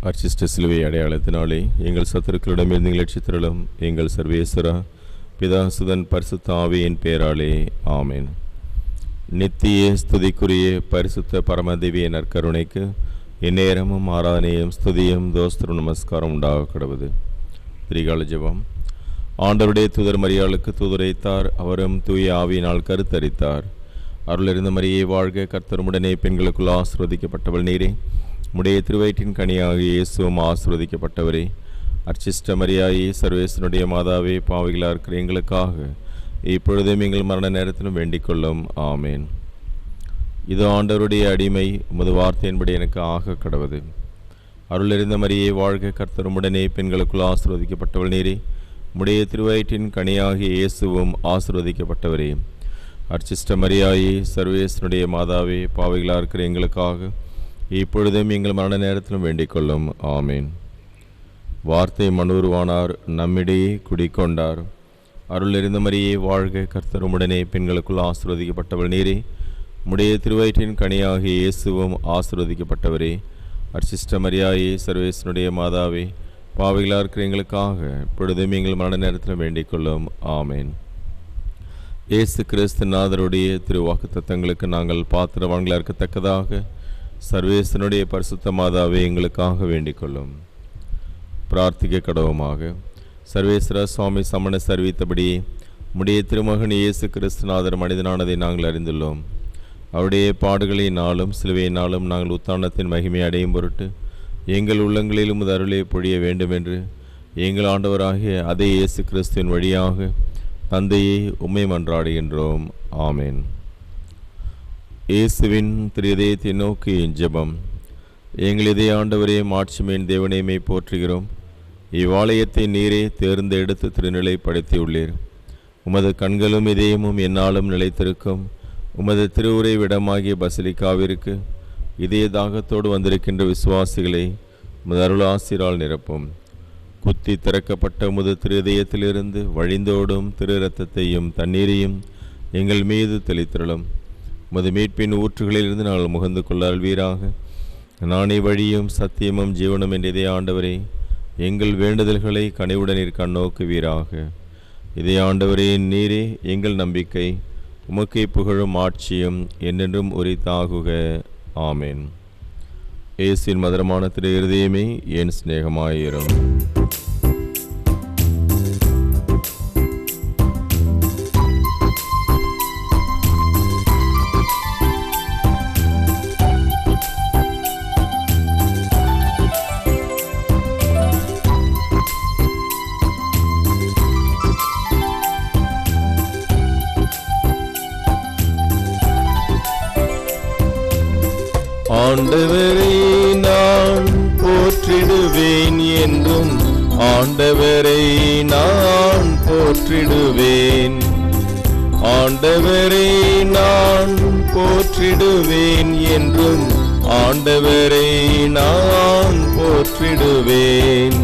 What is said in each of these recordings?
அர்ச்சிஷ்ட சிலுவை அடையாளத்தினாலே எங்கள் சத்துருக்களிடமிருந்து எங்கள் ரட்சித்தருளும். எங்கள் சர்வேஸ்வரா பிதா சுதன் பரிசுத்த ஆவியின் பெயராலே ஆமேன். நித்திய ஸ்துதிக்குரிய பரிசுத்த பரமதிவிய நற்கருணைக்கு எந்நேரமும் ஆராதனையும் ஸ்துதியும் தோஸ்திரம் நமஸ்காரம் உண்டாக கடவுது. திரிகால ஜெபம். ஆண்டவருடைய தூதர் மரியாளுக்கு தூதுரைத்தார், அவரும் தூய ஆவியினால் கருத்தரித்தார். அருளிருந்த மரியை வாழ்க, கர்த்தருமுடனே பெண்களுக்குள் ஆசீர்வதிக்கப்பட்டவள் நீரே, உடைய திருவயிற்றின் கனியாக இயேசுவும் ஆசீர்வதிக்கப்பட்டவரே. அர்ச்சிஷ்ட மரியாயே, சர்வேசனுடைய மாதாவே, பாவிகளாக இருக்கிற எங்களுக்காக இப்பொழுதும் எங்கள் மரண நேரத்திலும் வேண்டிக் கொள்ளும். ஆமேன். இது ஆண்டவருடைய அடிமை, உமது வார்த்தையின்படி எனக்கு ஆக கடவுது. அருளிருந்த மரியை வாழ்க, கர்த்தருமுடனே பெண்களுக்குள் ஆசீர்வதிக்கப்பட்டவள் நீரே, உடைய திருவயிற்றின் கனியாகிய இயேசுவும் ஆசீர்வதிக்கப்பட்டவரே. அர்ச்சிஷ்ட மரியாயே, சர்வேசனுடைய மாதாவே, பாவிகளாக இருக்கிற எங்களுக்காக இப்பொழுதும் எங்கள் மரண நேரத்திலும் வேண்டிக் கொள்ளும். ஆமேன். வார்த்தை மனுருவானார், நம்மிடையே குடிக்கொண்டார். அருளிருந்த மரியை வாழ்க, கர்த்தருமுடனே பெண்களுக்குள் ஆசீர்வதிக்கப்பட்டவள் நீரே, உடைய திருவயிற்றின் கனியாகிய இயேசுவும் ஆசீர்வதிக்கப்பட்டவரே. அர்ச்சிஷ்ட மரியாயே, சர்வேசனுடைய மாதாவே, பாவிகளாக இருக்கிற எங்களுக்காக இப்பொழுதும் எங்கள் மரண நேரத்திலும் வேண்டிக் கொள்ளும். ஆமேன். இயேசு கிறிஸ்து நாதருடைய திரு வாக்குத்தத்தங்களுக்கு நாங்கள் பாத்திரவான்களாக இருக்கத்தக்கதாக சர்வேசனுடைய பரிசுத்த மாதாவே எங்களுக்காக வேண்டிக் கொள்ளும். பிரார்த்திக்க கடவுமாக. சர்வேஸ்வர சுவாமி சமண அறிவித்தபடி உடைய திருமகன் இயேசு கிறிஸ்துநாதர் மனிதனானதை நாங்கள் அறிந்துள்ளோம். அவருடைய பாடுகளினாலும் சிலுவையினாலும் நாங்கள் உத்தானத்தின் மகிமை அடையும் பொருட்டு எங்கள் உள்ளங்களிலும் உமது அருளை பொழிய வேண்டும் என்று எங்கள் ஆண்டவராகிய அதே இயேசு கிறிஸ்துவின் வழியாக தந்தையை உம்மை மன்றாடுகின்றோம். ஆமேன். இயேசுவின் திரு இதயத்தை நோக்கி ஜெபம். எங்கள் இதய ஆண்டவரே, மாட்சிமையின் தேவனையுமே போற்றுகிறோம். இவ்வாலயத்தை நீரே தேர்ந்தெடுத்து திருநிலை படைத்தியுள்ளீர். உமது கண்களும் இதயமும் என்னாலும் நிலைத்திருக்கும் உமது திருவுரை விடமாகிய பசிலிக்காவிற்கு இதய தாகத்தோடு வந்திருக்கின்ற விசுவாசிகளை உமது அருள் ஆசிரால் நிரப்பும். குத்தி திறக்கப்பட்ட உமது திரு இதயத்திலிருந்து வழிந்தோடும் திரு இரத்தத்தையும் தண்ணீரையும் எங்கள் மீது தெளித்திரளும். உமது மீட்பின் ஊற்றுகளிலிருந்து நாங்கள் முகந்து கொள்ள அல்வீராக. நானே வழியும் சத்தியமும் ஜீவனும் என்ற இதே ஆண்டவரே, எங்கள் வேண்டுதல்களை கனிவுடனீர் கண்ணோக்குவீராக. இதே ஆண்டவரே, நீரே எங்கள் நம்பிக்கை. உமக்கை புகழும் ஆட்சியும் என்றென்றும் உரித்தாகுக. ஆமேன். இயேசுவின் மதுரமான திரு இருதயமே, என் சிநேகமாயிரும். ஆண்டவரை நான் போற்றிடுவேன் என்றும், ஆண்டவரை நான் போற்றிடுவேன். ஆண்டவரை நான் போற்றிடுவேன் என்றும், ஆண்டவரை நான் போற்றிடுவேன்.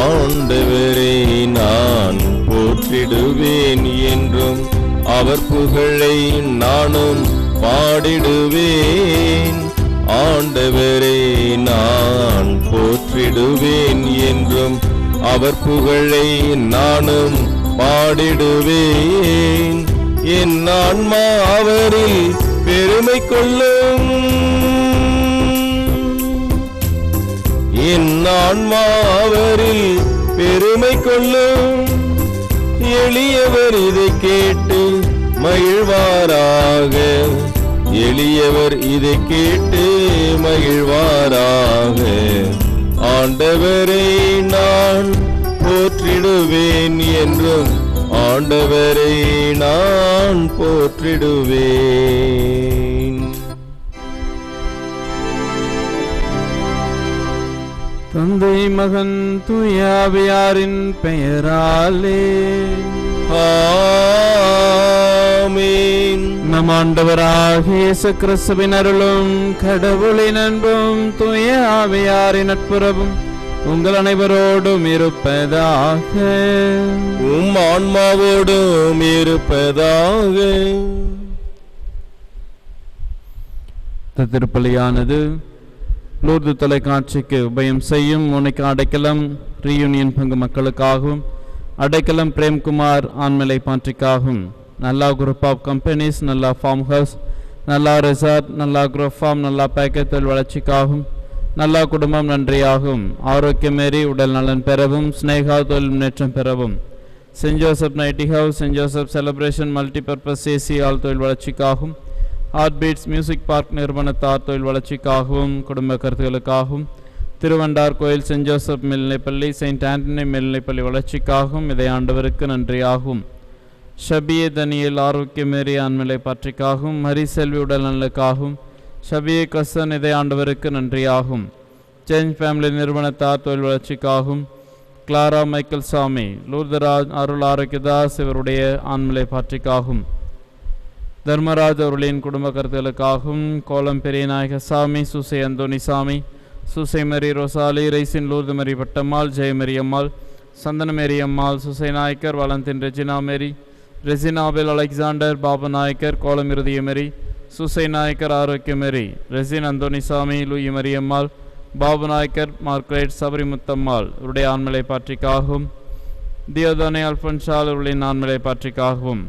ஆண்டவரை நான் போற்றிடுவேன் என்றும், அவர் புகழை நானும் பாடிடுவேன். ஆண்டவரை நான் போற்றிடுவேன் என்றும், அவர் புகழை நானும் பாடிடுவேன். என் ஆன்மா அவரில் பெருமை கொள்ளும். என் ஆன்மா அவரில் பெருமை கொள்ளும். எளியவர் இதை கேட்டு மகிழ்வாராக. எளியவர் இதை கேட்டு மகிழ்வாராக. ஆண்டவரை நான் போற்றிடுவேன் என்றும், ஆண்டவரை நான் போற்றிடுவேன். தந்தை மகன் தூய ஆவியாரின் பெயராலே ஆமென். நம் ஆண்டவராகிய இயேசு கிறிஸ்துவின் அருளும் கடவுளின் அன்பும் தூய ஆவியாரின் நட்புறவும் உங்கள் அனைவரோடும் இருப்பதாக. உம் ஆன்மாவோடும் இருப்பதாக. இந்த திருப்பலியானது லூர்து தொலைக்காட்சிக்கு உபயம் செய்யும் முனைக்கு அடைக்கலம் ரீயூனியன் பங்கு மக்களுக்காகவும், அடைக்கலம் பிரேம்குமார் ஆண்மலை பான்றிக்காகவும், நல்லா குரூப் ஆஃப் கம்பெனிஸ், நல்லா ஃபார்ம் ஹவுஸ், நல்லா ரெசார்ட், நல்லா குரூப் ஃபார்ம், நல்லா பேக்கெட் தொழில் வளர்ச்சிக்காகவும், நல்லா குடும்பம் நன்றியாகும், ஆரோக்கியமேறி உடல் நலன் பெறவும், ஸ்னேகா தொழில் முன்னேற்றம் பெறவும், Saint Joseph nighty house, Saint Joseph celebration multipurpose AC hall தொழில் வளர்ச்சிக்காகவும், ஹார்ட் பீட்ஸ் மியூசிக் பார்க் நிறுவனத்தார் தொழில் வளர்ச்சிக்காகவும், குடும்ப கருத்துகளுக்காகவும், திருவண்டார் கோயில் சென்ட் ஜோசப் மேல்நிலைப்பள்ளி, செயின்ட் ஆண்டனி மேல்நிலைப்பள்ளி வளர்ச்சிக்காகவும் இதை ஆண்டவருக்கு நன்றியாகும். ஷபியே தனியல் ஆரோக்கியமேறி ஆண்மலை பற்றிக்காகவும், மரி செல்வி உடல் நலனுக்காகவும், ஷபியே கசன் இதை ஆண்டவருக்கு நன்றியாகும். சேஞ்ச் ஃபேமிலி நிறுவனத்தார் தொழில் வளர்ச்சிக்காகவும், கிளாரா மைக்கேல் சாமி, லூர்தராஜ் அருள் ஆரோக்கியதாஸ் இவருடைய ஆண்மலை பாற்றிக்காகவும், தர்மராஜ் அவர்களின் குடும்ப கருத்துகளுக்காகவும், கோலம் பெரியநாயக சாமி, சூசை அந்தோனி சாமி, சூசை மரி ரோசாலி, ரைசின் லூர்து மரி பட்டம்மாள், ஜெயமரி அம்மாள், சந்தனமேரி அம்மாள், சூசை நாயக்கர், வலந்தின் ரெஜினா மேரி, ரெசினாபெல் அலெக்சாண்டர், பாபு நாயக்கர், கோலம் இருதிய மேரி, சூசை நாயக்கர் ஆரோக்கியமேரி, ரெசின் அந்தோனி சாமி, லூயி மரியம்மாள், பாபு நாயக்கர், மார்க்ரேட் சபரிமுத்தம்மாள் இவருடைய ஆண்மலை பாற்றிக்காகவும், தியோதனை அல்பன்ஷால் இவர்களின் ஆண்மலை பாற்றிக்காகவும்,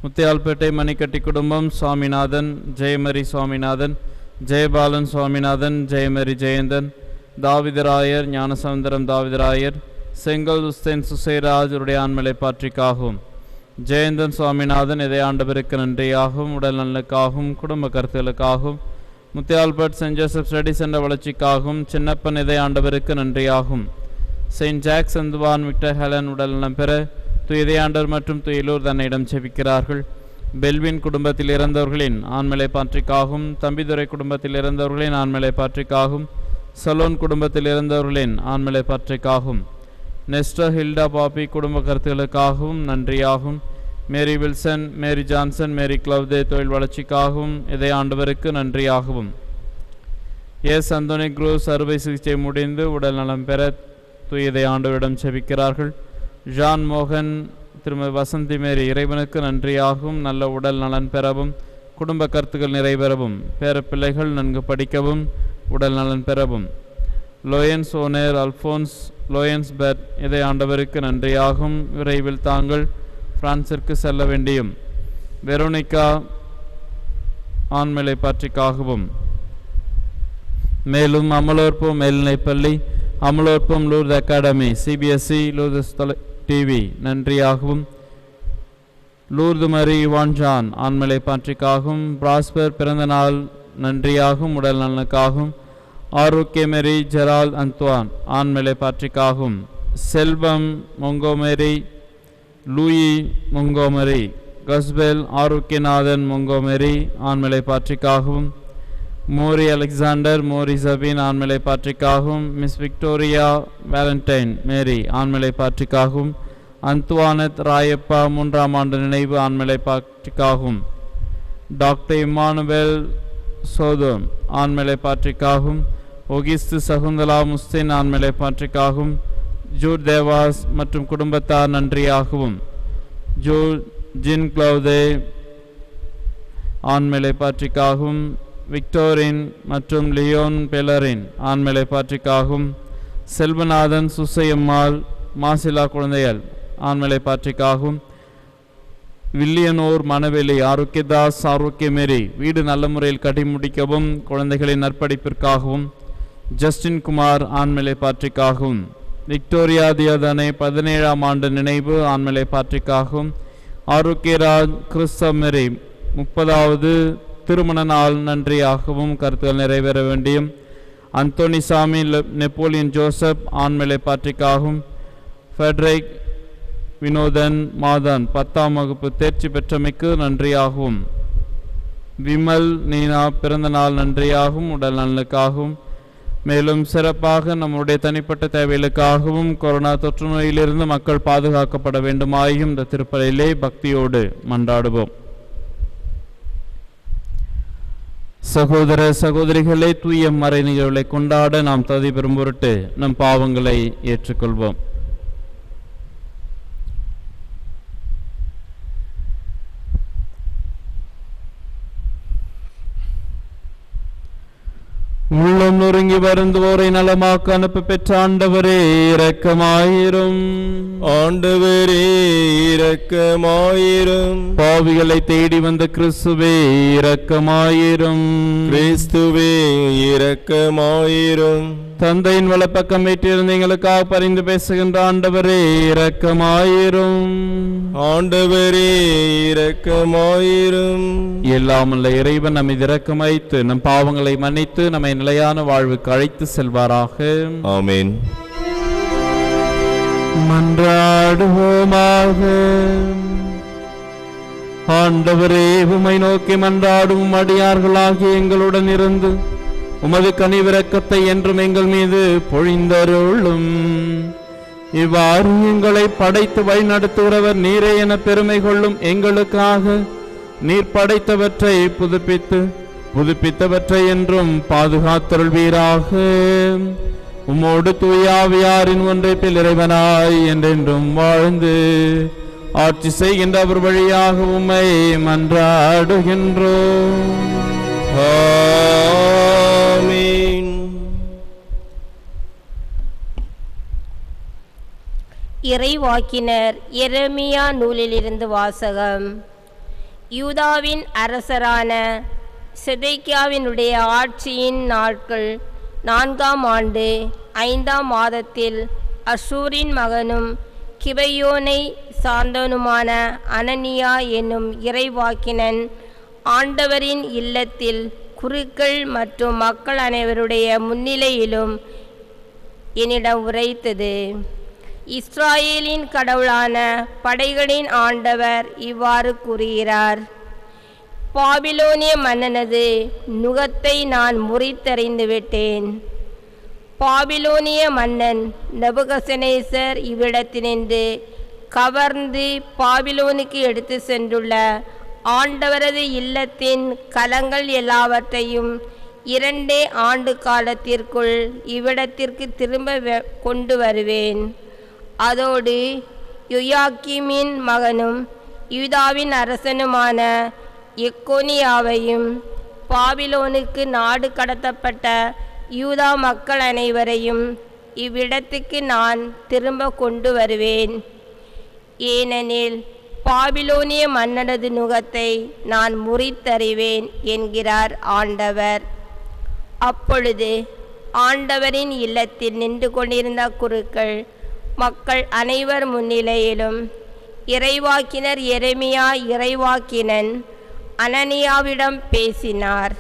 முத்தியால்பேட்டை மணிக்கட்டி குடும்பம் சுவாமிநாதன், ஜெயமரி சுவாமிநாதன், ஜெயபாலன் சுவாமிநாதன், ஜெயமரி ஜெயந்தன், தாவிதராயர், ஞானசமுந்தரம் தாவிதராயர், செங்கல் உஸ்தேன் சுசைராஜ் இவருடைய ஆண்மலை பாற்றிக்காகவும், ஜெயந்தன் சுவாமிநாதன் இதை ஆண்டவருக்கு நன்றியாகவும், உடல் நலனுக்காகவும், குடும்ப கருத்துகளுக்காகவும், Muthialpet Saint Joseph study centre வளர்ச்சிக்காகவும், சின்னப்பன் இதை ஆண்டவருக்கு நன்றியாகும். Saint Jacques Antoine Victor Helen உடல் நலம் பெற துயதை ஆண்டவர் மற்றும் துயிலூர் தன்னிடம் செபிக்கிறார்கள். பெல்வின் குடும்பத்தில் இறந்தவர்களின் ஆண்மலை பாற்றிக்காகவும், தம்பிதுரை குடும்பத்தில் இறந்தவர்களின் ஆண்மலை பாற்றிக்காகவும், சலோன் குடும்பத்தில் இறந்தவர்களின் ஆண்மலை பாற்றிக்காகவும், நெஸ்டர் ஹில்டா பாப்பி குடும்ப கருத்துகளுக்காகவும் நன்றியாகும். மேரி வில்சன், மேரி ஜான்சன், மேரி கிளவ்தே தொழில் வளர்ச்சிக்காகவும் இதை ஆண்டவருக்கு நன்றியாகவும், எஸ் அந்தோனி குரூஸ் அறுவை சிகிச்சை முடிந்து உடல் நலம் பெற துயதை ஆண்டவரிடம் செபிக்கிறார்கள். ஜான் மோகன், திருமதி வசந்தி மேரி இறைவனுக்கு நன்றியாகவும், நல்ல உடல் நலன் பெறவும், குடும்ப கருத்துக்கள் நிறைவேறவும், பேரப்பிள்ளைகள் நன்கு படிக்கவும், உடல் நலன் பெறவும். லோயன்ஸ் ஓனேர் அல்ஃபோன்ஸ் லோயன்ஸ் பெட் இதை ஆண்டவருக்கு நன்றியாகும், விரைவில் தாங்கள் பிரான்சிற்கு செல்ல வேண்டியும், வெரோனிகா ஆண்மலை பாற்றிக்காகவும், மேலும் அமலோற்பம் மேல்நிலைப்பள்ளி, Amalorpavam Lourdes academy, CBSE Lourdes TV நன்றியாகவும், லூர்து மரி வான்ஜான் ஆண்மலை பாற்றிக்காகவும், பிராஸ்பர் பிறந்த நாள் நன்றியாகும், உடல் நலனுக்காகவும், ஆரோக்கியமேரி ஜெரால் அந்த்வான் ஆண்மலை பாற்றிக்காகவும், செல்வம் மொங்கோமேரி, லூயி மொங்கோமரி, கஸ்பெல் ஆரோக்கியநாதன் மொங்கோமேரி ஆண்மலை பாற்றிக்காகவும், மோரி அலெக்சாண்டர், மோரி சபீன் ஆண்மலை பாற்றிக்காகவும், மிஸ் விக்டோரியா வேலண்டைன் மேரி ஆண்மலை பாற்றிக்காகவும், அந்துவானத் ராயப்பா 3ஆம் ஆண்டு நினைவு ஆண்மலை பாற்றிக்காகவும், டாக்டர் இம்மானுவேல் சோதோம் ஆண்மலை பாற்றிக்காகவும், ஒகிஸ்து சகுந்தலா முஸ்தின் ஆண்மலை பாற்றிக்காகவும், ஜூட் தேவாஸ் மற்றும் குடும்பத்தார் நன்றியாகவும், ஜின் கிளவுதே ஆண்மலை பாற்றிக்காகவும், விக்டோரின் மற்றும் லியோன் பெலரின் ஆண்மலை பாற்றிக்காகவும், செல்வநாதன் சுசையம்மாள் மாசிலா குழந்தைகள் ஆண்மலை பாற்றிக்காகவும், வில்லியனூர் மணவெளி ஆரோக்கியதாஸ் ஆரோக்கியமேரி வீடு நல்ல முறையில் கட்டி முடிக்கவும், குழந்தைகளின் நற்படிப்பிற்காகவும், ஜஸ்டின் குமார் ஆண்மலை பாற்றிக்காகவும், விக்டோரியா தியோதனை 17ஆம் ஆண்டு நினைவு ஆண்மலை பாற்றிக்காகவும், ஆரோக்கியராஜ் கிறிஸ்தமரி 30வது திருமண நாள் நன்றியாகவும் கருத்துக்கள் நிறைவேற வேண்டியும், அந்தோனி சாமி Napoleon Joseph ஆண்மலை பாற்றிக்காகவும், Friedrich Vinothan Madhan 10ஆம் வகுப்பு தேர்ச்சி பெற்றமைக்கு நன்றியாகவும், விமல் நீனா பிறந்த நாள் நன்றியாகவும், உடல் நலனுக்காகவும், மேலும் சிறப்பாக நம்முடைய தனிப்பட்ட தேவைகளுக்காகவும் கொரோனா தொற்று நோயிலிருந்து மக்கள் பாதுகாக்கப்பட வேண்டுமாயும் இந்த திருப்பலியிலே பக்தியோடு மன்றாடுவோம். சகோதர சகோதரிகளை, தூய மறை நிகழ்வுகளை கொண்டாட நாம் தகுதி பெறும் பொருட்டு நம் பாவங்களை ஏற்றுக்கொள்வோம். உள்ளம் நொறுங்கி வருந்துவோரை நலமாக்க அனுப்ப பெற்ற ஆண்டவரே இரக்கமாயிரும். ஆண்டவரே இரக்கமாயிரும். பாவிகளை தேடி வந்த கிறிஸ்துவே இரக்கமாயிரும். கிறிஸ்துவே இரக்கமாயிரும். தந்தையின் வலப்பக்கம் வீட்டிலிருந்து எங்களுக்காக பரிந்து பேசுகின்ற ஆண்டவரே இரக்கமாயிரும். ஆண்டவரே இரக்கமாயிரும். எல்லாமல்ல இறைவன் நம்மை இரக்கமைத்து நம் பாவங்களை மன்னித்து நம்மை நிலையான வாழ்வுக்கு அழைத்து செல்வாராக. ஆமென். மன்றாடுவோமாக. ஆண்டவரே, உம்மை நோக்கி மன்றாடும் அடியார்களாகிய எங்களுடன் இருந்து உமது கனிவிரக்கத்தை என்றும் எங்கள் மீது பொழிந்தருளும். இவ்வாறு எங்களை படைத்து வழிநடத்துகிறவர் நீரே என பெருமை கொள்ளும் எங்களுக்காக நீர் படைத்தவற்றை புதுப்பித்தவற்றை என்றும் பாதுகாத்தருள்வீராக. உம்மோடு தூயாவியாரின் ஒன்றைப்பில் இறைவனாய் என்றென்றும் வாழ்ந்து ஆட்சி செய்கின்ற அவர் வழியாக உம்மை மன்றாடுகின்றோம். ஆமென். இறைவாக்கினர் எரேமியா நூலிலிருந்து வாசகம். யூதாவின் அரசரான செதேக்கியாவினுடைய ஆட்சியின் நாட்கள் 4ஆம் ஆண்டு 5ஆம் மாதத்தில் அஷூரின் மகனும் கிபையோனை சார்ந்தவனுமான அனனியா என்னும் இறைவாக்கினன் ஆண்டவரின் இல்லத்தில் குருக்கள் மற்றும் மக்கள் அனைவருடைய முன்னிலையிலும் என்னிடம் உரைத்தது. இஸ்ராயேலின் கடவுளான படைகளின் ஆண்டவர் இவ்வாறு கூறுகிறார்: பாபிலோனிய மன்னனது நுகத்தை நான் முறித்தறிந்து விட்டேன். பாபிலோனிய மன்னன் நெபுகத்நேசர் இவ்விடத்தினின்று கவர்ந்து பாபிலோனுக்கு எடுத்து சென்றுள்ள ஆண்டவரது இல்லத்தின் கலங்கள் எல்லாவற்றையும் 2 ஆண்டு காலத்திற்குள் இவ்விடத்திற்கு திரும்ப கொண்டு வருவேன். அதோடு யோயாக்கீமின் மகனும் யூதாவின் அரசனுமான எக்கோனியாவையும் பாபிலோனுக்கு நாடு கடத்தப்பட்ட யூதா மக்கள் அனைவரையும் இவ்விடத்துக்கு நான் திரும்ப கொண்டு வருவேன். ஏனெனில் பாபிலோனிய மன்னனது நுகத்தை நான் முறித்தறிவேன் என்கிறார் ஆண்டவர். அப்பொழுது ஆண்டவரின் இல்லத்தில் நின்று கொண்டிருந்த குருக்கள் மக்கள் அனைவர் முன்னிலையிலும் இறைவாக்கினர் எரேமியா இறைவாக்கினன் அனனியாவிடம் பேசினார்.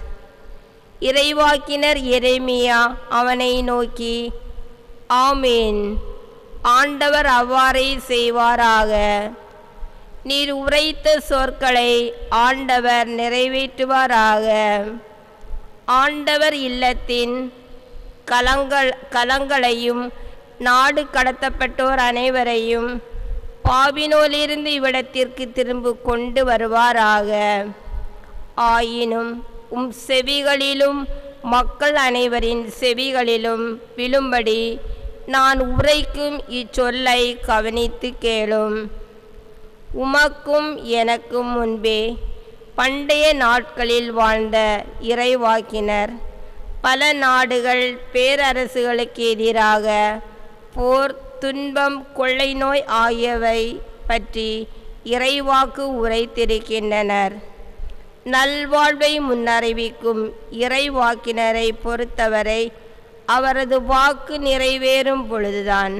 இறைவாக்கினர் எரேமியா அவனை நோக்கி, ஆமேன், ஆண்டவர் அவ்வாறே செய்வாராக. நீர் உரைத்த சொற்களை ஆண்டவர் நிறைவேற்றுவாராக. ஆண்டவர் இல்லத்தின் கலங்களையும் நாடு கடத்தப்பட்டோர் அனைவரையும் பாபிலோனிலிருந்து இவ்விடத்திற்கு திரும்ப கொண்டு வருவாராக. ஆயினும் செவிகளிலும் மக்கள் அனைவரின் செவிகளிலும் விழும்படி நான் உரைக்கும் இச்சொல்லை கவனித்து கேளும். உமக்கும் எனக்கும் முன்பே பண்டைய நாட்களில் வாழ்ந்த இறைவாக்கினர் பல நாடுகள் பேரரசுகளுக்கு எதிராக போர், துன்பம், கொள்ளை நோய் ஆகியவை பற்றி இறைவாக்கு உரைத்திருக்கின்றனர். நல்வாழ்வை முன்னறிவிக்கும் இறைவாக்கினரை பொறுத்தவரை அவரது வாக்கு நிறைவேறும் பொழுதுதான்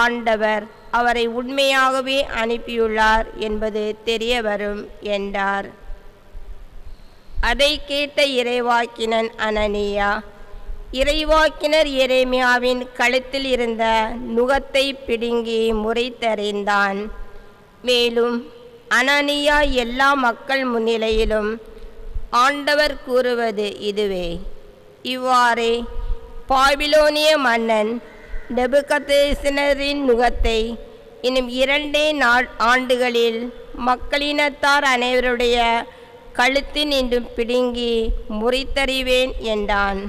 ஆண்டவர் அவரை உண்மையாகவே அனுப்பியுள்ளார் என்பது தெரிய வரும் என்றார். அதை கேட்ட இறைவாக்கினன் அனனியா இறைவாக்கினர் எரேமியாவின் கழுத்தில் இருந்த நுகத்தை பிடுங்கி முறித்தறிந்தான். மேலும் அனனியா எல்லா மக்கள் முன்னிலையிலும், ஆண்டவர் கூறுவது இதுவே: இவ்வாறே பாபிலோனிய மன்னன் நெபுகத்நேசரின் நுகத்தை இன்னும் 2 ஆண்டுகளில் மக்களினத்தார் அனைவருடைய கழுத்தினின்றும் பிடுங்கி முறித்தறிவேன் என்றான்.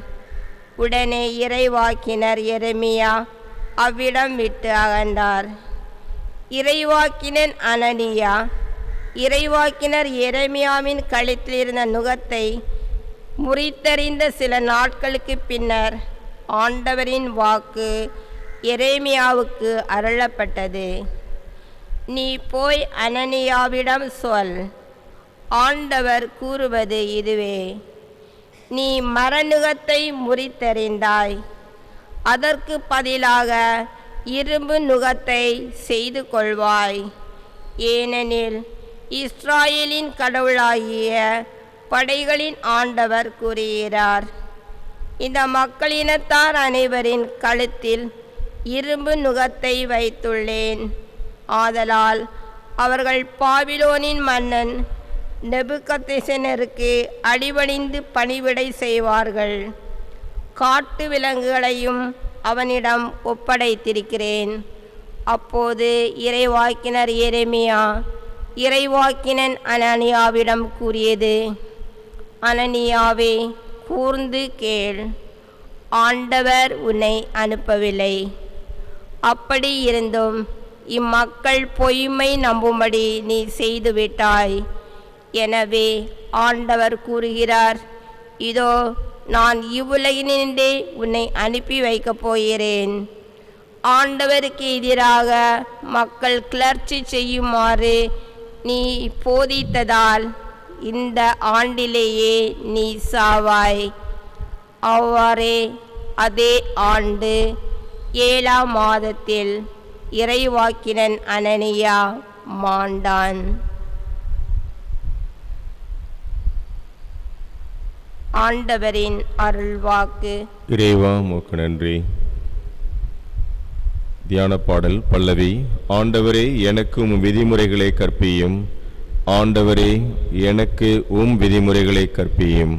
உடனே இறைவாக்கினர் எரேமியா அவ்விடம் விட்டு அகன்றார். இறைவாக்கினன் அனனியா இறைவாக்கினர் எரேமியாவின் கழுத்தில் இருந்த நுகத்தை முறித்தறிந்த சில நாட்களுக்கு பின்னர் ஆண்டவரின் வாக்கு எரேமியாவுக்கு அருளப்பட்டது. நீ போய் அனனியாவிடம் சொல், ஆண்டவர் கூறுவது இதுவே: நீ மரநுகத்தை முறித்தறிந்தாய், அதற்கு பதிலாக இரும்பு நுகத்தை செய்து கொள்வாய். ஏனெனில் இஸ்ராயேலின் கடவுளாகிய படைகளின் ஆண்டவர் கூறுகிறார், இந்த மக்களினத்தார் அனைவரின் கழுத்தில் இரும்பு நுகத்தை வைத்துள்ளேன். ஆதலால் அவர்கள் பாபிலோனின் மன்னன் நெபுகத்நேசருக்கு அடிபணிந்து பணிவிடை செய்வார்கள். காட்டு விலங்குகளையும் அவனிடம் ஒப்படைத்திருக்கிறேன். அப்போது இறைவாக்கினர் எரேமியா இறைவாக்கினன் அனனியாவிடம் கூறியது: அனனியாவே, கூர்ந்து கேள், ஆண்டவர் உன்னை அனுப்பவில்லை. அப்படி இருந்தும் இம்மக்கள் பொய்மை நம்பும்படி நீ செய்துவிட்டாய். எனவே ஆண்டவர் கூறுகிறார், இதோ நான் இவ்வுலகினின்றே உன்னை அனுப்பி வைக்கப் போகிறேன். ஆண்டவருக்கு எதிராக மக்கள் கிளர்ச்சி செய்யுமாறு நீ போதித்ததால் இந்த ஆண்டிலேயே நீ சாவாய். அவ்வாறே அதே ஆண்டு 7ஆம் மாதத்தில் இறைவாக்கினன் அனனியா மாண்டான். ஆண்டவரின் அருள்வாக்கு. இறைவா உமக்கு நன்றி. தியான பாடல் பல்லவி. ஆண்டவரே, எனக்கு உம் விதிமுறைகளை கற்பியும். ஆண்டவரே, எனக்கு உம் விதிமுறைகளை கற்பியும்.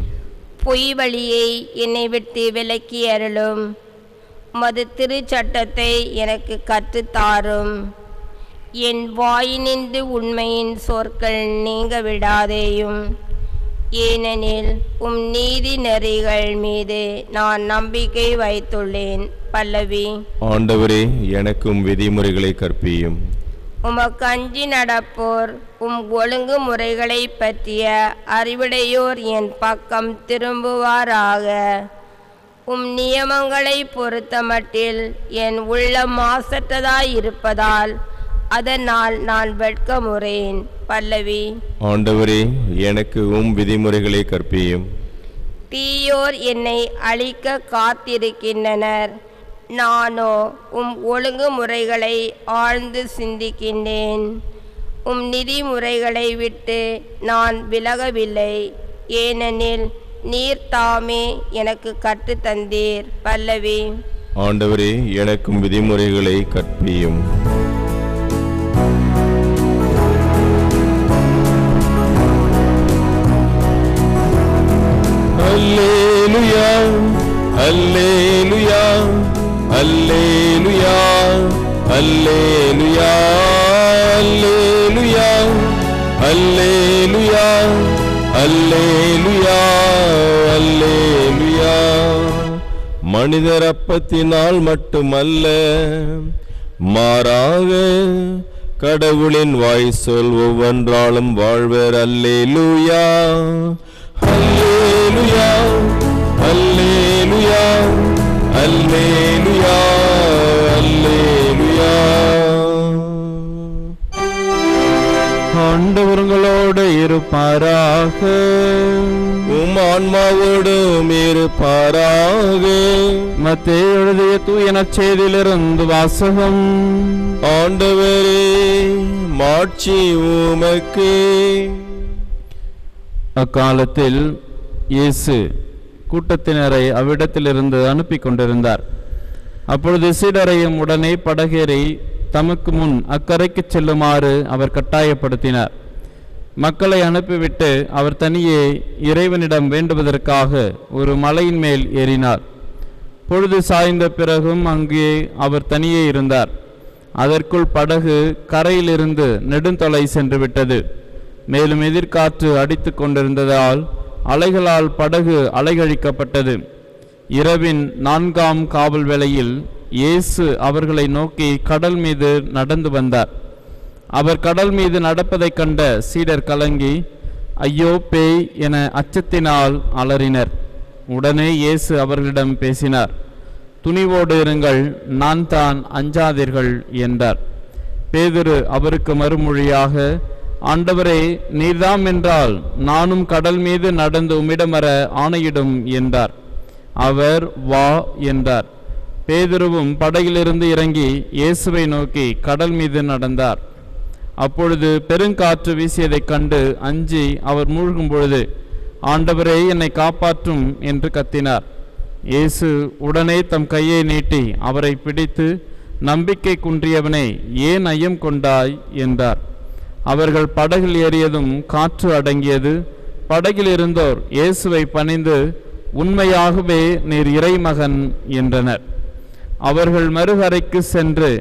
பொய் வழியை என்னை விட்டு விலக்கி அருளும். மது திருச்சட்டத்தை எனக்கு கற்றுத்தாரும். என் வாயினின்று உண்மையின் சொற்கள் நீங்க விடாதேயும். ஏனெனில் உம் நீதி நெறிகள் மீது நான் நம்பிக்கை வைத்துள்ளேன். பல்லவி. ஆண்டவரே, எனக்கு உம் விதிமுறைகளை கற்பியும். உமக்கு அஞ்சி நடப்போர் உம் ஒழுங்குமுறைகளை பற்றிய அறிவுடையோர் என் பக்கம் திரும்புவாராக. உம் நியமங்களை பொறுத்தமட்டில் என் உள்ளம் மாசற்றதாயிருப்பதால் அதனால் நான் வெட்கமுறேன். பல்லவி. ஆண்டவரே, எனக்கு உம் விதிமுறைகளை கற்பியும். தீயோர் என்னை அழிக்க காத்திருக்கின்றனர். நானோ உம் ஒழுங்குமுறைகளை ஆழ்ந்து சிந்திக்கின்றேன். உம் நிதிமுறைகளை விட்டு நான் விலகவில்லை. ஏனெனில் நீர் தாமே எனக்கு கற்றுத்தந்தீர். பல்லவி. ஆண்டவரே, எனக்கும் விதிமுறைகளை கற்பியும். அல்லேலூயா, அல்லேலூயா, அல்லேலூயா, அல்லேலூயா, அல்லேலூயா, அல்லேலூயா, அல்லேலூயா, அல்லேலூயா. மனிதர் அப்பத்தினால் மட்டுமல்ல, மாறாக கடவுளின் வாய் சொல் ஒவ்வொன்றாலும் வாழ்வர். அல்லேலூயா, அல்லேலூயா, அல்லேலூயா, அல்லேலூயா, அல்லேலூயா. ஆண்டவர்களோடு இருப்பாராக. உம் ஆன்மாவோடும் இருப்பாராக. மத்தேயு எழுதிய தூய நற்செய்தியிலிருந்து வாசகம். ஆண்டவரே, மாட்சி உமக்கு. அக்காலத்தில் இயேசு கூட்டத்தினரை அவ்விடத்திலிருந்து அனுப்பி கொண்டிருந்தார். அப்பொழுது சீடரையும் உடனே படகேறி தமக்கு முன் அக்கரைக்கு செல்லுமாறு அவர் கட்டாயப்படுத்தினார். மக்களை அனுப்பிவிட்டு அவர் தனியே இறைவனிடம் வேண்டுவதற்காக ஒரு மலையின் மேல் ஏறினார். பொழுது சாய்ந்த பிறகும் அங்கே அவர் தனியே இருந்தார். அதற்குள் படகு கரையிலிருந்து நெடுந்தொலை சென்று விட்டது. மேலும் எதிர்காற்று அடித்து கொண்டிருந்ததால் அலைகளால் படகு அலைகழிக்கப்பட்டது. இரவின் 4ஆம் காவல் வேளையில் இயேசு அவர்களை நோக்கி கடல் மீது நடந்து வந்தார். அவர் கடல் மீது நடப்பதைக் கண்ட சீடர் கலங்கி, ஐயோ பேய் என அச்சத்தினால் அலறினர். உடனே இயேசு அவர்களிடம் பேசினார். துணிவோடு இருங்கள், நான் தான், அஞ்சாதீர்கள் என்றார். பேதுரு அவருக்கு மறுமொழியாக, ஆண்டவரே, நீர்தாம் என்றால் நானும் கடல் மீது நடந்து உம்மிடம் வர ஆணையிடும் என்றார். அவர் வா என்றார். பேதுருவும் படகிலிருந்து இறங்கி இயேசுவை நோக்கி கடல் மீது நடந்தார். அப்பொழுது பெருங்காற்று வீசியதைக் கண்டு அஞ்சி அவர் மூழ்கும் பொழுது, ஆண்டவரே, என்னை காப்பாற்றும் என்று கத்தினார். இயேசு உடனே தம் கையை நீட்டி அவரை பிடித்து, நம்பிக்கை குன்றியவனே, ஏன் ஐயம் கொண்டாய் என்றார். அவர்கள் படகில் ஏறியதும் காற்று அடங்கியது. படகில் இருந்தோர் இயேசுவை பணிந்து, உண்மையாகவே நீர் இறைமகன் என்றனர். அவர்கள் மறுகரைக்கு சென்று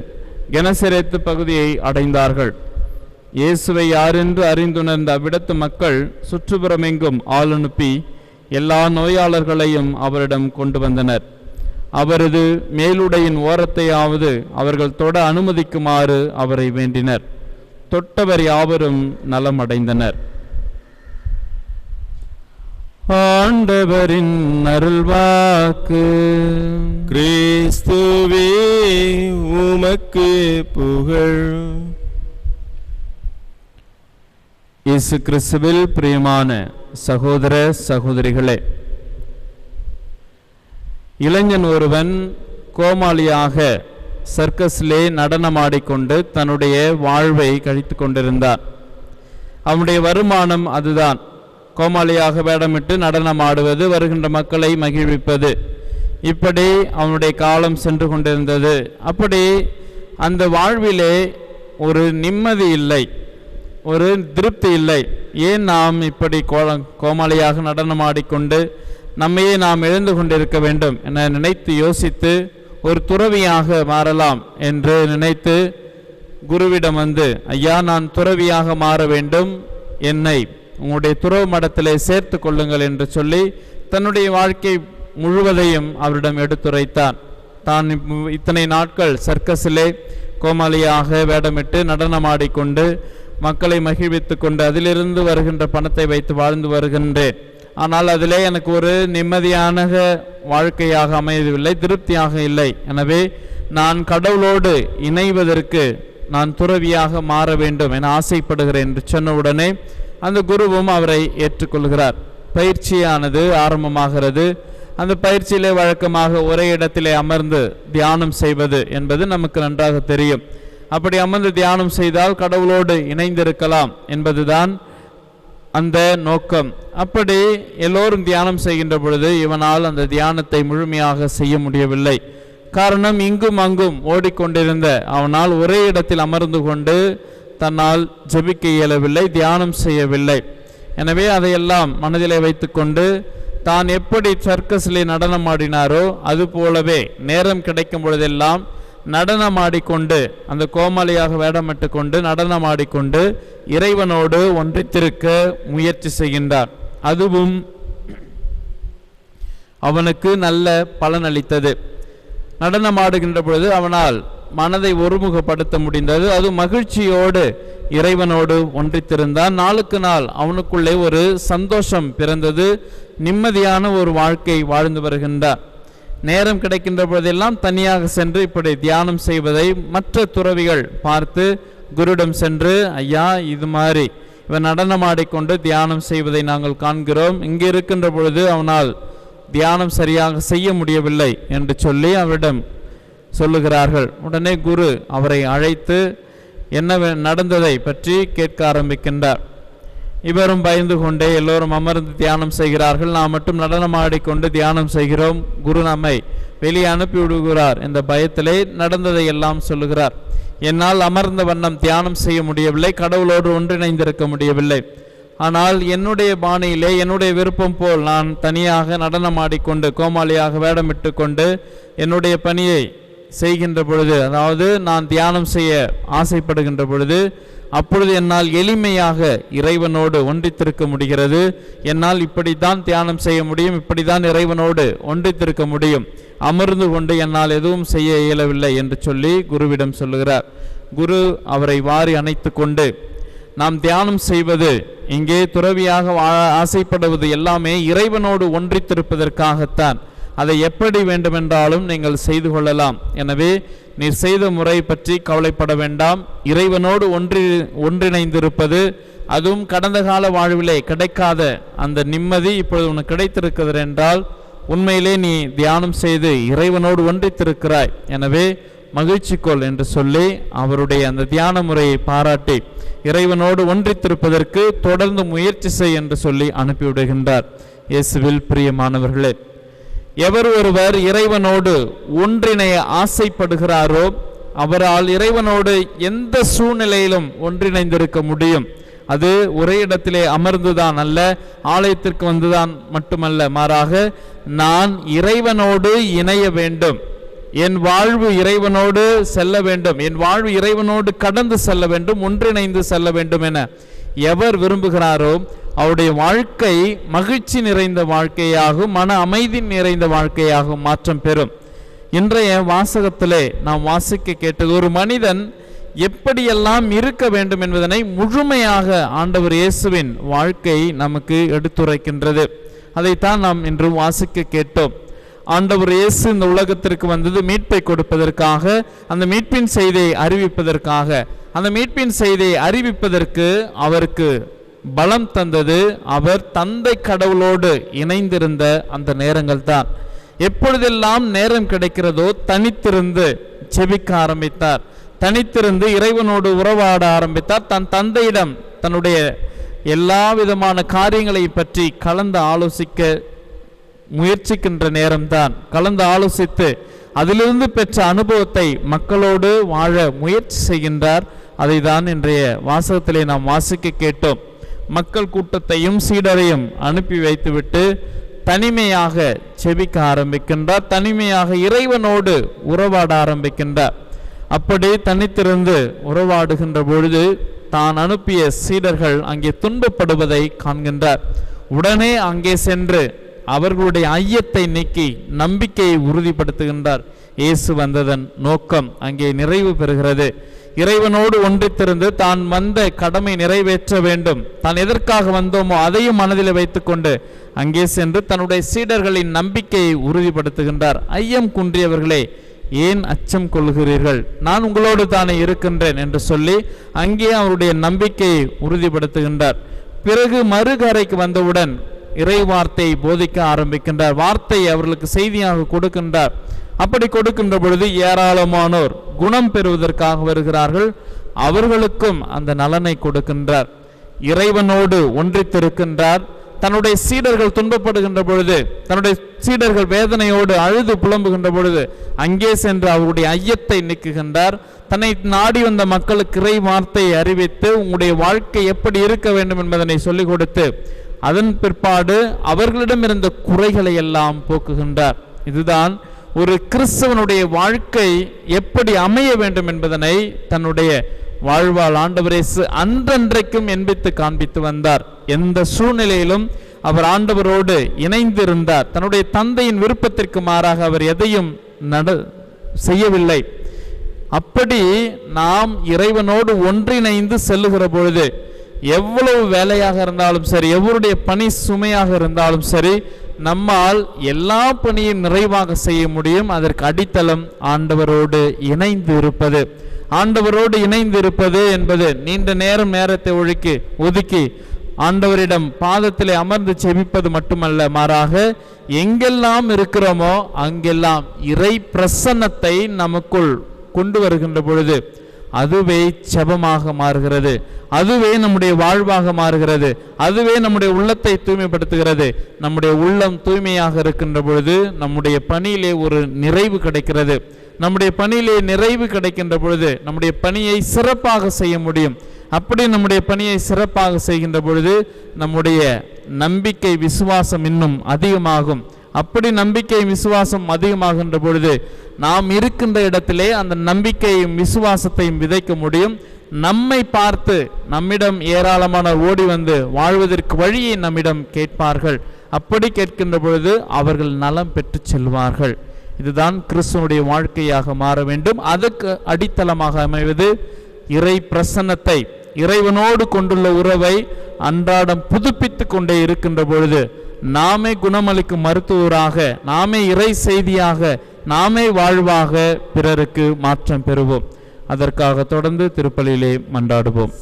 கெனசரேத்து பகுதியை அடைந்தார்கள். இயேசுவை யாரென்று அறிந்துணர்ந்த அவ்விடத்து மக்கள் சுற்றுப்புறமெங்கும் ஆள் அனுப்பி எல்லா நோயாளர்களையும் அவரிடம் கொண்டு வந்தனர். அவரது மேலுடையின் ஓரத்தையாவது அவர்கள் தொட அனுமதிக்குமாறு அவரை வேண்டினர். தொட்டவர் யாவரும் நலமடைந்தனர். ஆண்டவரின் அருள்வாக்கு. கிறிஸ்துவே உமக்கு புகழ். இயேசு கிறிஸ்துவில் பிரியமான சகோதர சகோதரிகளே, இளைஞன் ஒருவன் கோமாளியாக சர்க்கஸிலே நடனமாடிக்கொண்டு தன்னுடைய வாழ்வை கழித்து கொண்டிருந்தார். அவனுடைய வருமானம் அதுதான். கோமாளியாக வேடமிட்டு நடனமாடுவது, வருகின்ற மக்களை மகிழ்விப்பது, இப்படி அவனுடைய காலம் சென்று கொண்டிருந்தது. அப்படி அந்த வாழ்விலே ஒரு நிம்மதி இல்லை, ஒரு திருப்தி இல்லை. ஏன் நாம் இப்படி கோமாளியாக நடனமாடிக்கொண்டு நம்மையே நாம் எழுந்து கொண்டிருக்க வேண்டும் என நினைத்து யோசித்து ஒரு துறவியாக மாறலாம் என்று நினைத்து குருவிடம் வந்து, ஐயா, நான் துறவியாக மாற வேண்டும், என்னை உங்களுடைய துறவு மடத்திலே சேர்த்து கொள்ளுங்கள் என்று சொல்லி தன்னுடைய வாழ்க்கை முழுவதையும் அவரிடம் எடுத்துரைத்தான். தான் இத்தனை நாட்கள் சர்க்கஸிலே கோமாளியாக வேடமிட்டு நடனமாடிக்கொண்டு மக்களை மகிழ்வித்து கொண்டு அதிலிருந்து வருகின்ற பணத்தை வைத்து வாழ்ந்து வருகின்றேன். ஆனால் அதிலே எனக்கு ஒரு நிம்மதியான வாழ்க்கையாக அமையவில்லை, திருப்தியாக இல்லை. எனவே நான் கடவுளோடு இணைவதற்கு நான் துறவியாக மாற வேண்டும் என ஆசைப்படுகிறேன் என்று சொன்னவுடனே அந்த குருவும் அவரை ஏற்றுக்கொள்கிறார். பயிற்சியானது ஆரம்பமாகிறது. அந்த பயிற்சியிலே வழக்கமாக ஒரே இடத்திலே அமர்ந்து தியானம் செய்வது என்பது நமக்கு நன்றாக தெரியும். அப்படி அமர்ந்து தியானம் செய்தால் கடவுளோடு இணைந்திருக்கலாம் என்பதுதான் அந்த நோக்கம். அப்படி எல்லோரும் தியானம் செய்கின்ற பொழுது இவனால் அந்த தியானத்தை முழுமையாக செய்ய முடியவில்லை. காரணம், இங்கும் அங்கும் ஓடிக்கொண்டிருந்த அவனால் ஒரே இடத்தில் அமர்ந்து கொண்டு தன்னால் ஜெபிக்க இயலவில்லை, தியானம் செய்யவில்லை. எனவே அதையெல்லாம் மனதிலே வைத்துக்கொண்டு தான் எப்படி சர்க்கஸிலே நடனமாடினாரோ அது போலவே நேரம் கிடைக்கும் பொழுதெல்லாம் நடனமாடிக்கொண்டு, அந்த கோமாளியாக வேடமிட்டு கொண்டு நடனமாடிக்கொண்டு இறைவனோடு ஒன்றித்திருக்க முயற்சி செய்கின்றார். அதுவும் அவனுக்கு நல்ல பலனளித்தது. நடனமாடுகின்ற பொழுது அவனால் மனதை ஒருமுகப்படுத்த முடிந்தது. அது மகிழ்ச்சியோடு இறைவனோடு ஒன்றித்திருந்தான். நாளுக்கு நாள் அவனுக்குள்ளே ஒரு சந்தோஷம் பிறந்தது. நிம்மதியான ஒரு வாழ்க்கை வாழ்ந்து வருகின்றார். நேரம் கிடைக்கின்ற பொழுதெல்லாம் தனியாக சென்று இப்படி தியானம் செய்வதை மற்ற துறவிகள் பார்த்து குருவிடம் சென்று, ஐயா, இது மாதிரி இவன் நடனமாடிக்கொண்டு தியானம் செய்வதை நாங்கள் காண்கிறோம், இங்கே இருக்கின்ற பொழுது அவனால் தியானம் சரியாக செய்ய முடியவில்லை என்று சொல்லி அவரிடம் சொல்லுகிறார்கள். உடனே குரு அவரை அழைத்து என்ன நடந்ததை பற்றி கேட்க ஆரம்பிக்கின்றார். இவரும் பயந்து கொண்டே எல்லோரும் அமர்ந்து தியானம் செய்கிறார்கள், நாம் மட்டும் நடனமாடிக்கொண்டு தியானம் செய்கிறோம், குரு நம்மை வெளியே அனுப்பி விடுகிறார் என்ற பயத்திலே நடந்ததை எல்லாம் சொல்லுகிறார். என்னால் அமர்ந்த வண்ணம் தியானம் செய்ய முடியவில்லை, கடவுளோடு ஒன்றிணைந்திருக்க முடியவில்லை. ஆனால் என்னுடைய பாணியிலே என்னுடைய விருப்பம் போல் நான் தனியாக நடனமாடிக்கொண்டு கோமாளியாக வேடமிட்டு கொண்டு என்னுடைய பணியை செய்கின்ற பொழுது, அதாவது நான் தியானம் செய்ய ஆசைப்படுகின்ற பொழுது, அப்பொழுது என்னால் எளிமையாக இறைவனோடு ஒன்றித்திருக்க முடிகிறது. என்னால் இப்படித்தான் தியானம் செய்ய முடியும், இப்படித்தான் இறைவனோடு ஒன்றித்திருக்க முடியும், அமர்ந்து கொண்டு என்னால் எதுவும் செய்ய இயலவில்லை என்று சொல்லி குருவிடம் சொல்லுகிறார். குரு அவரை வாரி அணைத்து கொண்டு, நாம் தியானம் செய்வது, இங்கே துறவியாக ஆசைப்படுவது எல்லாமே இறைவனோடு ஒன்றித்திருப்பதற்காகத்தான். அதை எப்படி வேண்டுமென்றாலும் நீங்கள் செய்து கொள்ளலாம். எனவே நீர் செய்த முறை பற்றி கவலைப்பட வேண்டாம். இறைவனோடு ஒன்றிணைந்திருப்பது, அதுவும் கடந்த கால வாழ்விலே கிடைக்காத அந்த நிம்மதி இப்பொழுது உனக்கு கிடைத்திருக்கிறது என்றால் உண்மையிலே நீ தியானம் செய்து இறைவனோடு ஒன்றித்திருக்கிறாய். எனவே மகிழ்ச்சி கொள் என்று சொல்லி அவருடைய அந்த தியான முறையை பாராட்டி இறைவனோடு ஒன்றித்திருப்பதற்கு தொடர்ந்து முயற்சி செய் என்று சொல்லி அனுப்பிவிடுகின்றார். இயேசுவில் பிரியமானவர்களே, எவர் ஒருவர் இறைவனோடு ஒன்றிணைய ஆசைப்படுகிறாரோ அவரால் இறைவனோடு எந்த சூழ்நிலையிலும் ஒன்றிணைந்திருக்க முடியும். அது ஒரே இடத்திலே அமர்ந்துதான் அல்ல, ஆலயத்திற்கு வந்துதான் மட்டுமல்ல, மாறாக நான் இறைவனோடு இணைய வேண்டும், என் வாழ்வு இறைவனோடு செல்ல வேண்டும், என் வாழ்வு இறைவனோடு கடந்து செல்ல வேண்டும், ஒன்றிணைந்து செல்ல வேண்டும் என எவர் விரும்புகிறாரோ அவருடைய வாழ்க்கை மகிழ்ச்சி நிறைந்த வாழ்க்கையாகும், மன அமைதி நிறைந்த வாழ்க்கையாகும் மாற்றம் பெறும். இன்றைய வாசகத்திலே நாம் வாசிக்க கேட்டது, ஒரு மனிதன் எப்படியெல்லாம் இருக்க வேண்டும் என்பதனை முழுமையாக ஆண்டவர் இயேசுவின் வாழ்க்கை நமக்கு எடுத்துரைக்கின்றது. அதைத்தான் நாம் இன்று வாசிக்க கேட்டோம். ஆண்டவர் இயேசு இந்த உலகத்திற்கு வந்தது மீட்பை கொடுப்பதற்காக, அந்த மீட்பின் செய்தியை அறிவிப்பதற்காக. அந்த மீட்பின் செய்தியை அறிவிப்பதற்கு அவருக்கு பலம் தந்தது அவர் தந்தை கடவுளோடு இணைந்திருந்த அந்த நேரங்கள் தான். எப்பொழுதெல்லாம் நேரம் கிடைக்கிறதோ தனித்திருந்து செபிக்க ஆரம்பித்தார், தனித்திருந்து இறைவனோடு உறவாட ஆரம்பித்தார். தன் தந்தையிடம் தன்னுடைய எல்லா விதமான காரியங்களை பற்றி கலந்து ஆலோசிக்க முயற்சிக்கின்ற நேரம்தான். கலந்து ஆலோசித்து அதிலிருந்து பெற்ற அனுபவத்தை மக்களோடு வாழ முயற்சி செய்கின்றார். அதை தான் இன்றைய வாசகத்திலே நாம் வாசிக்க கேட்டோம். மக்கள் கூட்டத்தையும் சீடரையும் அனுப்பி வைத்துவிட்டு தனிமையாக செபிக்க ஆரம்பிக்கின்றார், தனிமையாக இறைவனோடு உறவாட ஆரம்பிக்கின்றார். அப்படி தனித்திருந்து உறவாடுகின்ற பொழுது தான் அனுப்பிய சீடர்கள் அங்கே துன்பப்படுவதை காண்கின்றார். உடனே அங்கே சென்று அவர்களுடைய ஐயத்தை நீக்கி நம்பிக்கையை உறுதிப்படுத்துகின்றார். இயேசு வந்ததன் நோக்கம் அங்கே நிறைவு பெறுகிறது. இறைவனோடு ஒன்றித்திருந்து தான் வந்த கடமை நிறைவேற்ற வேண்டும், தான் எதற்காக வந்தோமோ அதையும் மனதில் வைத்துக்கொண்டு அங்கே சென்று தன்னுடைய சீடர்களின் நம்பிக்கையை உறுதிப்படுத்துகின்றார். ஐயம் குன்றியவர்களே, ஏன் அச்சம் கொள்கிறீர்கள், நான் உங்களோடு தானே இருக்கின்றேன் என்று சொல்லி அங்கே அவருடைய நம்பிக்கையை உறுதிப்படுத்துகின்றார். பிறகு மறுகரைக்கு வந்தவுடன் இறை வார்த்தையை போதிக்க ஆரம்பிக்கின்றார். வார்த்தையை அவர்களுக்கு செய்தியாக கொடுக்கின்றார். அப்படி கொடுக்கின்ற பொழுது ஏராளமானோர் குணம் பெறுவதற்காக வருகிறார்கள். அவர்களுக்கும் அந்த நலனை கொடுக்கின்றார். இறைவனோடு ஒன்றித்திருக்கின்றார். தன்னுடைய சீடர்கள் துன்பப்படுகின்ற பொழுது, தன்னுடைய சீடர்கள் வேதனையோடு அழுது புலம்புகின்ற பொழுது அங்கே சென்று அவருடைய ஐயத்தை நீக்குகின்றார். தன்னை நாடி வந்த மக்களுக்கு இறை வார்த்தையை அறிவித்து உங்களுடைய வாழ்க்கை எப்படி இருக்க வேண்டும் என்பதனை சொல்லிக் கொடுத்து அதன் பிற்பாடு அவர்களிடம் இருந்த குறைகளை எல்லாம் போக்குகின்றார். இதுதான் ஒரு கிறிஸ்தவனுடைய வாழ்க்கை எப்படி அமைய வேண்டும் என்பதனை தன்னுடைய வாழ்வால் ஆண்டவர் இயேசு அன்றன்றைக்கும் என்பித்து காண்பித்து வந்தார். எந்த சூழ்நிலையிலும் அவர் ஆண்டவரோடு இணைந்திருந்தார். தன்னுடைய தந்தையின் விருப்பத்திற்கு மாறாக அவர் எதையும் செய்யவில்லை. அப்படி நாம் இறைவனோடு ஒன்றிணைந்து செல்லுகிற பொழுது எவ்வளவு வேலையாக இருந்தாலும் சரி, எவருடைய பணி சுமையாக இருந்தாலும் சரி, நம்மால் எல்லா பணியும் நிறைவாக செய்ய முடியும். அதற்கு அடித்தளம் ஆண்டவரோடு இணைந்து இருப்பது. ஆண்டவரோடு இணைந்து இருப்பது என்பது நீண்ட நேரத்தை ஒதுக்கி ஆண்டவரிடம் பாதத்திலே அமர்ந்து செபிப்பது மட்டுமல்ல, மாறாக எங்கெல்லாம் இருக்கிறோமோ அங்கெல்லாம் இறை பிரசன்னத்தை நமக்குள் கொண்டு வருகின்ற பொழுது அதுவே ஜெபமாக மாறுகிறது, அதுவே நம்முடைய வாழ்வாக மாறுகிறது, அதுவே நம்முடைய உள்ளத்தை தூய்மைப்படுத்துகிறது. நம்முடைய உள்ளம் தூய்மையாக இருக்கின்ற பொழுது நம்முடைய பணியிலே ஒரு நிறைவு கிடைக்கிறது. நம்முடைய பணியிலே நிறைவு கிடைக்கின்ற பொழுது நம்முடைய பணியை சிறப்பாக செய்ய முடியும். அப்படி நம்முடைய பணியை சிறப்பாக செய்கின்ற பொழுது நம்முடைய நம்பிக்கை விசுவாசம் இன்னும் அதிகமாகும். அப்படி நம்பிக்கை விசுவாசம் அதிகமாகின்ற பொழுது நாம் இருக்கின்ற இடத்திலே அந்த நம்பிக்கையும் விசுவாசத்தையும் விதைக்க முடியும். நம்மை பார்த்து நம்மிடம் ஏராளமான ஓடி வந்து வாழ்வதற்கு வழியை நம்மிடம் கேட்பார்கள். அப்படி கேட்கின்ற பொழுது அவர்கள் நலம் பெற்று செல்வார்கள். இதுதான் கிறிஸ்துவனுடைய வாழ்க்கையாக மாற வேண்டும். அதுக்கு அடித்தளமாக அமைவது இறை பிரசன்னத்தை, இறைவனோடு கொண்டுள்ள உறவை அன்றாடம் புதுப்பித்து கொண்டே இருக்கின்ற பொழுது நாமே குணமளிக்கும் மருத்துவராக, நாமே இறை செய்தியாக, நாமே வாழ்வாக பிறருக்கு மாற்றம் பெறுவோம். அதற்காக தொடர்ந்து திருப்பலியிலே மன்றாடுவோம்.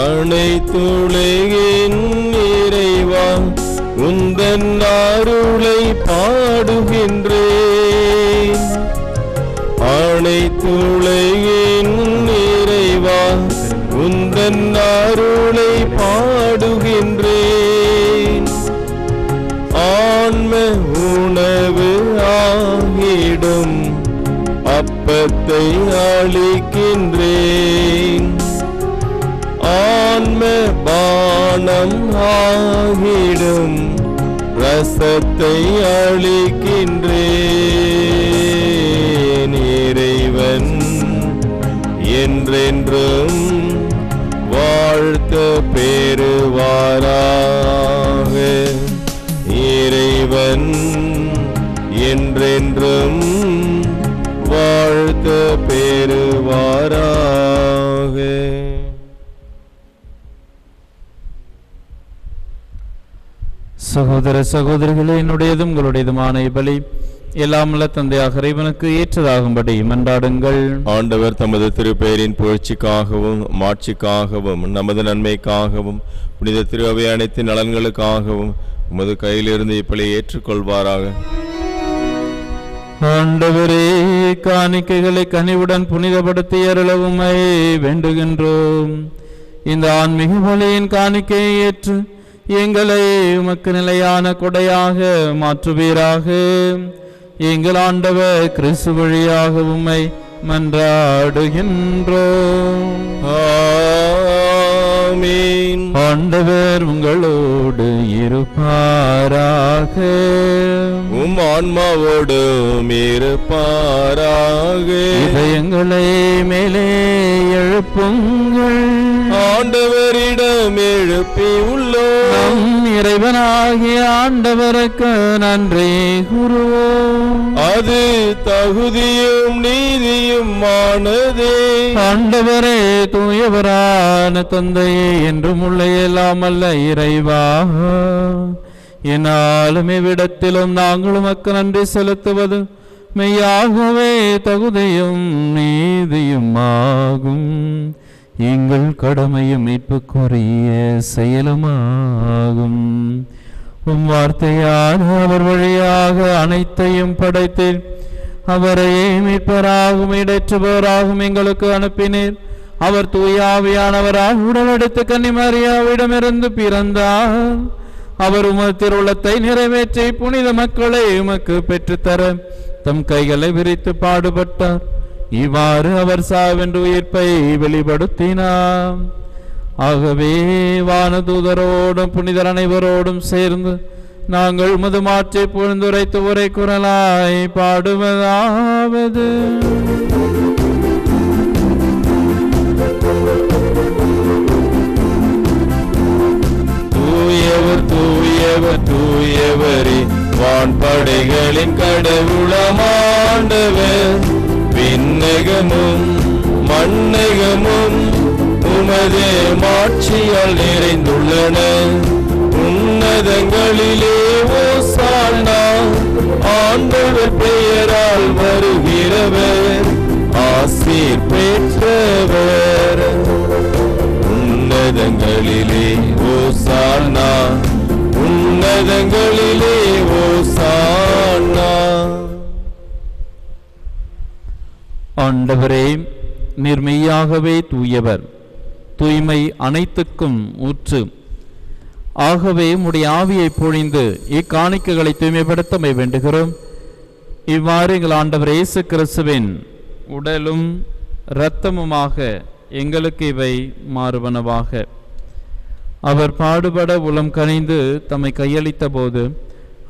அனைத்துலகின் இறைவா, உந்தன் அருளை பாடுகின்றேன். அனைத்துலகின் இறைவா, உந்தன் அருளை பாடுகின்றேன். ஆன்ம உணவு ஆகிடும் அப்பத்தை அளிக்கின்றேன். ஆன்ம பானம் ஆகிடும் ரசத்தை அளிக்கின்றேன். இறைவன் என்றென்றும் வாழ்த்த பெறுவாராக. இறைவன் என்றென்றும் வாழ்த்த பெறுவாராக. சகோதர சகோதரிகளே, என்னுடையதும் உங்களுடையதுமான பலி எல்லாமல்ல தந்தையாக இறைவனுக்கு ஏற்றதாகும்படி மன்றாடுங்கள். ஆண்டவர் தமது திருப்பெயரின் புகழ்ச்சிக்காகவும் மாட்சிக்காகவும் நமது நன்மைக்காகவும் புனித திரு அவை அனைத்து நலன்களுக்காகவும் உமது கையிலிருந்து இப்பலி ஏற்றுக்கொள்வாராக. ஆண்டவரே, காணிக்கைகளை கனிவுடன் புனிதப்படுத்தி அருளவுமை வேண்டுகின்றோம். இந்த ஆன்மீக பலியின் காணிக்கையை ஏற்று எங்களை உமக்கு நிலையான கொடையாக மாற்றுவீராக. எங்கள் ஆண்டவர் கிறிஸ்து வழியாக உம்மை மன்றாடுகின்றோம். ஆமென். ஆண்டவர் உங்களோடு இருப்பாராக. உம் ஆன்மாவோடும் இருப்பாராக. இதயங்களை மேலே எழுப்புங்கள். ஆண்டவரிடம் எழுப்பி உள்ளோம். நம் இறைவனாகிய ஆண்டவருக்கு நன்றி கூறுவோம். அது தகுதியும் நீதியும் ஆனதே. ஆண்டவரே, தூயவரான தந்தையே, என்றும் உள்ள எல்லாமல்ல இறைவா, என்னாலும் இவ்விடத்திலும் நாங்கள் உமக்கு நன்றி செலுத்துவது மெய்யாகவே தகுதியும் நீதியும் ஆகும். எங்கள் கடமையும் மீட்புக்குரிய செயலுமாகும். உம் வார்த்தையால் அவர் வழியாக அனைத்தையும் படைத்தேன். அவரையே மீட்பராகவும் இடற்றுபவராகவும் எங்களுக்கு அனுப்பினீர். அவர் தூயாவியானவராக உடலெடுத்து கன்னிமரியாவிடமிருந்து பிறந்தார். அவர் உமது திருவுளத்தை நிறைவேற்றி புனித மக்களை உமக்கு பெற்றுத்தர தம் கைகளை விரித்து பாடுபட்டார். இவ்வாறு அவர் சாவென்று உயிர்ப்பை வெளிப்படுத்தினார். ஆகவே வானதூதரோடும் புனிதர் அனைவரோடும் சேர்ந்து நாங்கள் உமது மாற்றை புகழ்ந்துரைத்து உரை குரலாய் பாடுவதாவது: தூயவர் தூயவர் தூயவரே, வான்படைகளின் கடவுளமாண்டவர். விண்ணகமும் மண்ணகமும் உமது மாட்சியால் நிறைந்துள்ளன. உன்னதங்களிலே ஓசானா, ஆண்டவர் பெயரால் வருகிறவர் ஆசீர் பெற்றவர். உன்னதங்களிலே ஓசானா, உன்னதங்களிலே ஓசானா. ஆண்டவரே, நிர்மையாகவே தூயவர், தூய்மை அனைத்துக்கும் ஊற்று. ஆகவே உம்முடைய ஆவியை பொழிந்து இக்காணிக்கைகளை தூய்மைப்படுத்தமை வேண்டுகிறோம். இவ்வாறு எங்கள் ஆண்டவர் இயேசு கிறிஸ்துவின் உடலும் இரத்தமுமாக எங்களுக்கு இவை மாறுவனவாக. அவர் பாடுபட உளம் கனிந்து தம்மை கையளித்த போது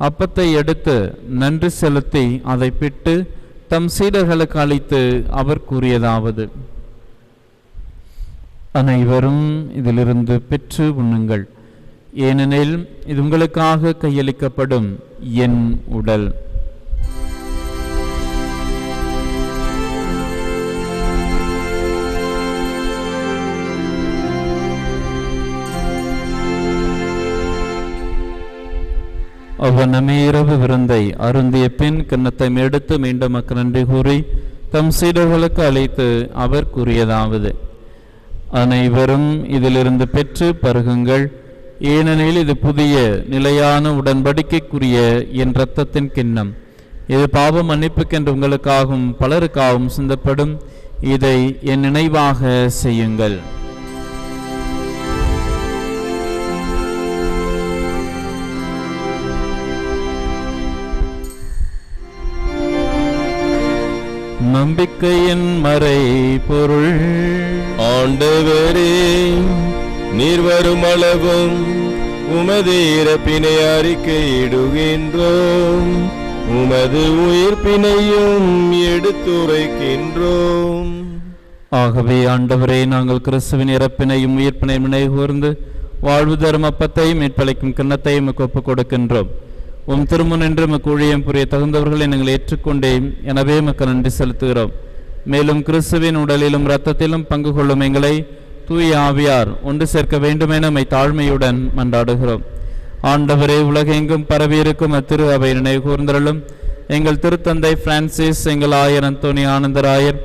அப்பத்தை எடுத்து நன்றி செலுத்தி அதை பிட்டு தம் சீடர்களுக்கு அளித்து அவர் கூறியதாவது: அனைவரும் இதிலிருந்து பெற்று உண்ணுங்கள், ஏனெனில் இது உங்களுக்காக கையளிக்கப்படும் என் உடல். அவ்வண்ணமே இரவு விருந்தை அருந்திய பின் கிண்ணத்தை எடுத்து மீண்டும் மக்கள் நன்றி கூறி தம் சீடர்களுக்கு அழைத்து அவர் கூறியதாவது: அனைவரும் இதிலிருந்து பெற்று பருகுங்கள், ஏனெனில் இது புதிய நிலையான உடன்படிக்கைக்குரிய என் இரத்தத்தின் கிண்ணம். இது பாவ மன்னிப்புக்கென்று உங்களுக்காகவும் பலருக்காகவும் சிந்தப்படும். இதை என் நினைவாக செய்யுங்கள். நம்பிக்கையின் மறை பொருள். ஆண்டவரே, நீர் வரும் அளவும் உமது இறப்பினை அறிக்கையிடுகின்றோம், உமது உயிர்ப்பினையும் எடுத்துரைக்கின்றோம். ஆகவே ஆண்டவரே, நாங்கள் கிறிஸ்துவின் இறப்பினையும் உயிர்ப்பினையும் நினைவுகூர்ந்து வாழ்வு தரும் அப்பத்தையும் மீட்பளிக்கும் கிண்ணத்தையும் ஒப்புக் கொடுக்கின்றோம். உம் திருமுன் என்று உமக்கு ஊழியம் புரிய தகுந்தவர்களை நாங்கள் ஏற்றுக்கொண்டேன். எனவே உமக்கு நன்றி செலுத்துகிறோம். மேலும் கிறிஸ்துவின் உடலிலும் இரத்தத்திலும் பங்கு கொள்ளும் எங்களை தூய ஆவியார் ஒன்று சேர்க்க வேண்டுமென உம்மை தாழ்மையுடன் மன்றாடுகிறோம். ஆண்டவரே, உலகெங்கும் பரவியிருக்கும் அத்திரு அவை நினைவு கூர்ந்தருளும். எங்கள் திருத்தந்தை பிரான்சிஸ், எங்கள் ஆயர் அந்தோனி ஆனந்தராயர்,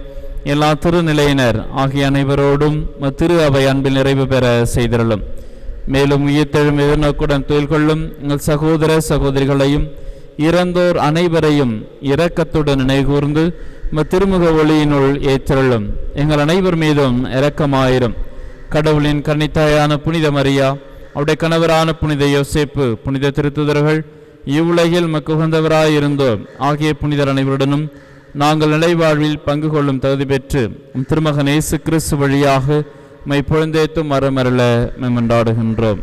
எல்லா திருநிலையினர் ஆகிய அனைவரோடும் திரு அவை அன்பில் நிறைவு பெற செய்திருளும். மேலும் உயிர்த்தெழும் எதிர்நோக்குடன் தொழில் கொள்ளும் எங்கள் சகோதர சகோதரிகளையும் இறந்தோர் அனைவரையும் இரக்கத்துடன் நினைகூர்ந்து திருமுக ஒளியினுள் ஏற்றருளும். எங்கள் அனைவர் மீதும் இரக்கமாயிரும். கடவுளின் கன்னித்தாயான புனித மரியா, அவருடைய கணவரான புனித யோசேப்பு, புனித திருத்துதர்கள், இவ்வுலகில் மக்குகந்தவராயிருந்தோர் ஆகிய புனிதர் அனைவருடனும் நாங்கள் நிலைவாழ்வில் பங்கு கொள்ளும் தகுதி பெற்று திருமகன் இயேசு கிறிஸ்து வழியாக மை பொழுந்தேத்தும் மரமரல மெமண்டாடுகின்றோம்.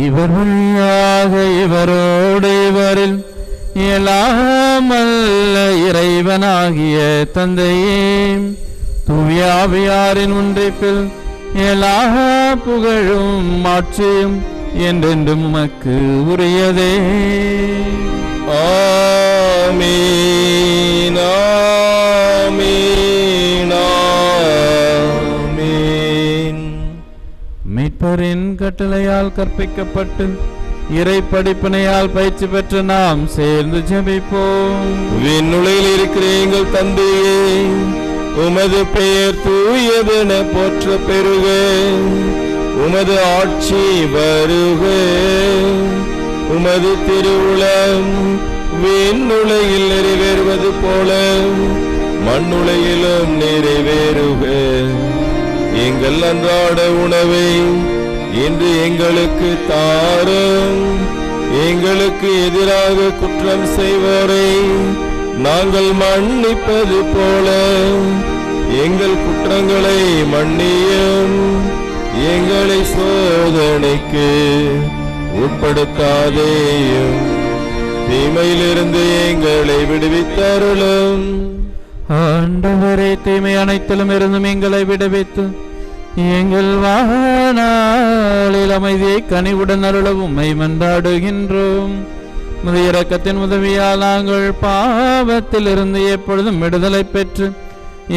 இவர் வழியாக இவரோடு இவரில் இயலாமல்ல இறைவனாகிய தந்தையே, தூய ஆவியாரின் ஒன்றிப்பில் எல்லா புகழும் மாட்சியும் என்றென்றும் உமக்கு உரியதே. ஆமீன், ஆமீன், ஆமீன். மீட்பரின் கட்டளையால் கற்பிக்கப்பட்டு இறை படிப்பினையால் பயிற்சி பெற்று நாம் சேர்ந்து ஜெபிப்போம். விண்ணுலகில் இருக்கிற எங்கள் தந்தையே, உமது பெயர் தூயதென போற்ற பெறுக. உமது ஆட்சி வருக. உமது திருவுளம் விண்ணுலகில் நிறைவேறுவது போல மண்ணுலகிலும் நிறைவேறுக. எங்கள் அன்றாட உணவை இன்று எங்களுக்கு தாரும். எங்களுக்கு எதிராக குற்றம் செய்வோரை நாங்கள் மன்னிப்பது போல எங்கள் குற்றங்களை மன்னியும். எங்களை சோதனைக்கு உட்படுத்தாதேயும், தீமையிலிருந்து எங்களை விடுவித்தருளும். ஆண்டவரே, தீமை அனைத்திலும் இருந்தும் எங்களை விடுவித்து எங்கள் வாழ்நாளில் அமைதியை கனிவுடன் அருளவும் உம்மை மன்றாடுகின்றோம். முதிய இரக்கத்தின் உதவியால் நாங்கள் பாவத்தில் இருந்து எப்பொழுதும் விடுதலை பெற்று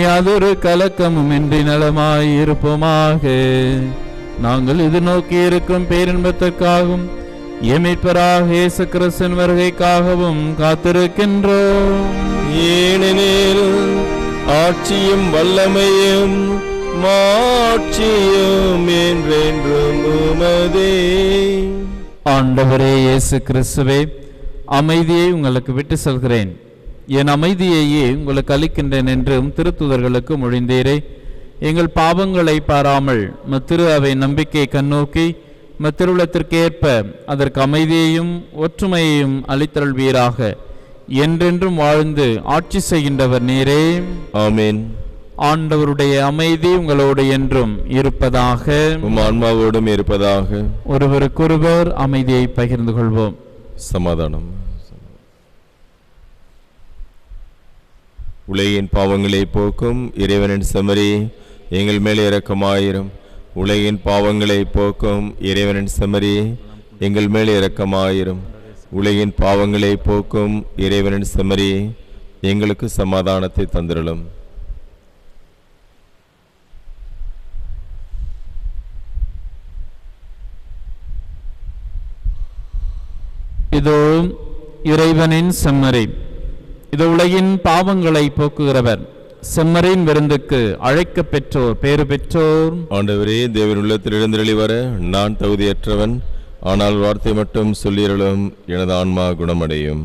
யாதொரு கலக்கமும் இன்றி நலமாயிருப்போமாக. நாங்கள் இது நோக்கி இருக்கும் பேரின்பத்திற்காகவும் எமிப்பராக இயேசு கிறிஸ்துவின் வருகைக்காகவும் காத்திருக்கின்றோம். ஏனெனில் ஆட்சியும் வல்லமையும் மாட்சியும் என்றென்றும் உமதே. ஆண்டவரே இயேசு கிறிஸ்துவே, அமைதியை உங்களுக்கு விட்டு செல்கிறேன், என் அமைதியையே உங்களுக்கு அளிக்கின்றேன் என்றும் திருத்துதர்களுக்கு மொழிந்தீரே. எங்கள் பாவங்களை பாராமல் மத்திரு அவை நம்பிக்கை கண்ணோக்கி மத்திருளத்திற்கேற்ப அதற்கு அமைதியையும் ஒற்றுமையையும் அளித்தருள்வீராக. என்றென்றும் வாழ்ந்து ஆட்சி செய்கின்றவர் நீரே. ஆமென். ஆண்டவருடைய அமைதி உங்களோடு என்றும் இருப்பதாக. உம் ஆன்மாவோடும் இருப்பதாக. ஒருவருக்கொருவர் அமைதியை பகிர்ந்து கொள்வோம். சமாதானம். உலகின் பாவங்களை போக்கும் இறைவனின் செம்மறி எங்கள் மேல் இரக்கமாயிரும். உலகின் பாவங்களை போக்கும் இறைவனின் செம்மறி எங்கள் மேல் இரக்கமாயிரும். உலகின் பாவங்களை போக்கும் இறைவனின் செம்மறி எங்களுக்கு சமாதானத்தை தந்திரலும். இதோ இறைவனின் செம்மறி, இது உலகின் பாவங்களை போக்குகிறவர். செம்மறியின் விருந்துக்கு அழைக்க பெற்றோர் பேறு பெற்றோர். ஆண்டவரே, தேவன் உள்ளத்தில் எழுந்தருளி வர நான் தகுதியற்றவன், ஆனால் வார்த்தை மட்டும் சொல்லியருளும், எனது ஆன்மா குணமடையும்.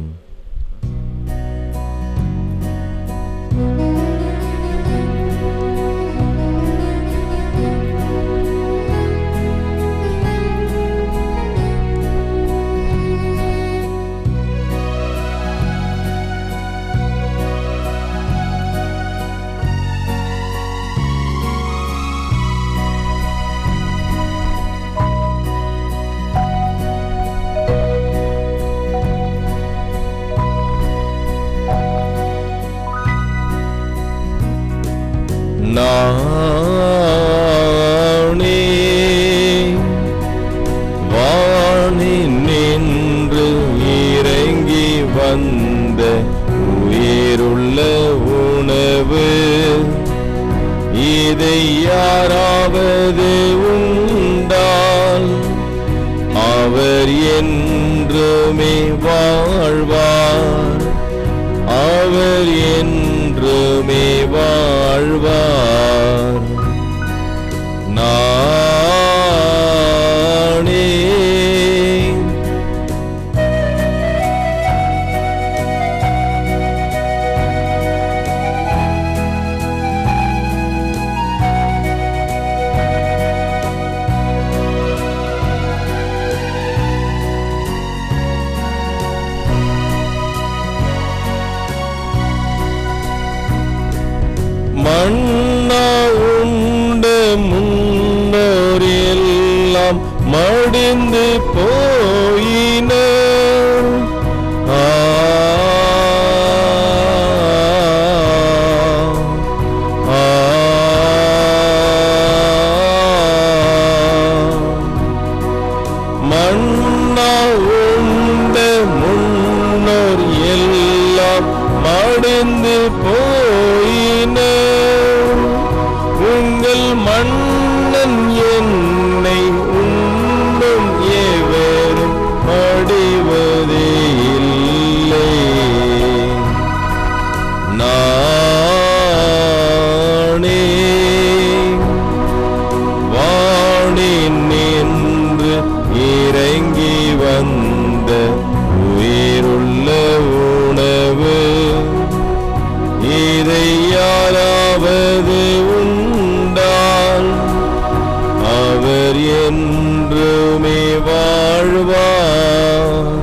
நானே வானில் நின்று இறங்கி வந்த உயிருள்ள உணவு, இதை யாராவது உண்டால் அவர் என்றுமே வாழ்வார், அவர் என்றுமே வாழ்வார். நானே மன்னா உண்ட முன்னோர் எல்லாம் மடிந்து போயின. மன்னா உண்ட முன்னோர் எல்லாம் மடிந்து போயின. உங்கள் மன்னன் என்னை உண்ணும் எவரும் அடைவதே இல்லை. நானே வானில் நின்று இறங்கி வந்த உயிருள்ள உணவு, இதை யாராவது உண்டால் அவர் என்றுமே வாழ்வார்,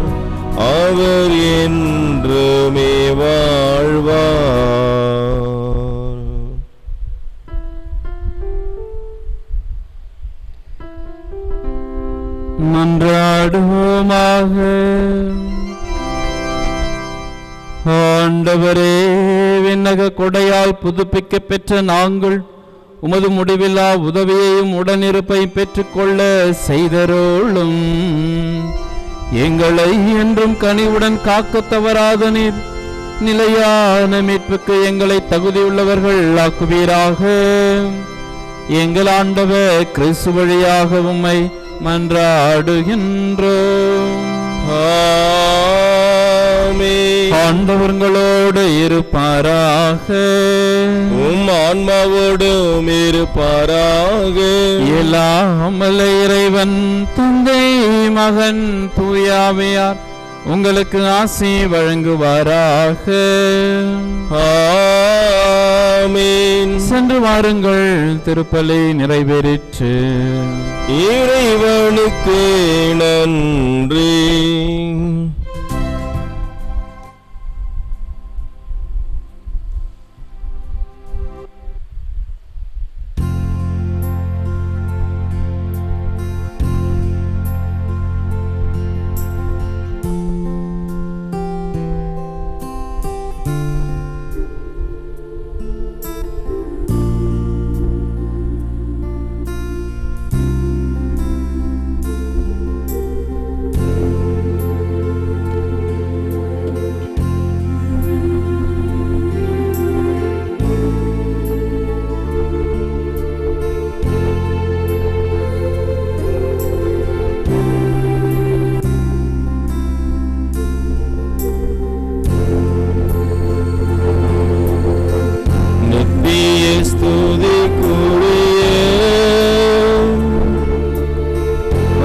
அவர் என்றுமே வாழ்வார். மன்றாடுவோமாக. ஆண்டவரே, விண்ணக கொடையால் புதுப்பிக்க பெற்ற நாங்கள் உமது முடிவில்லா உதவியையும் உடனிருப்பை பெற்றுக்கொள்ள செய்தருளும். எங்களை என்றும் கனிவுடன் காக்க தவறாத நீர் நிலையான மீட்புக்கு எங்களை தகுதியுள்ளவர்கள் ஆக்குவீராக. எங்கள் ஆண்டவர் கிறிஸ்து வழியாக உம்மை மன்றாடுகின்றோம். ஆண்டவர்களோடு இருப்பாராக, உம் ஆன்மாவோடும் இருப்பாராக. எல்லாம் வல்ல இறைவன் தந்தை மகன் தூயாவியார் உங்களுக்கு ஆசி வழங்குவாராக. ஆமென். சென்று வாருங்கள், திருப்பலி நிறைவேறிற்று. இறைவனுக்கு நன்றி.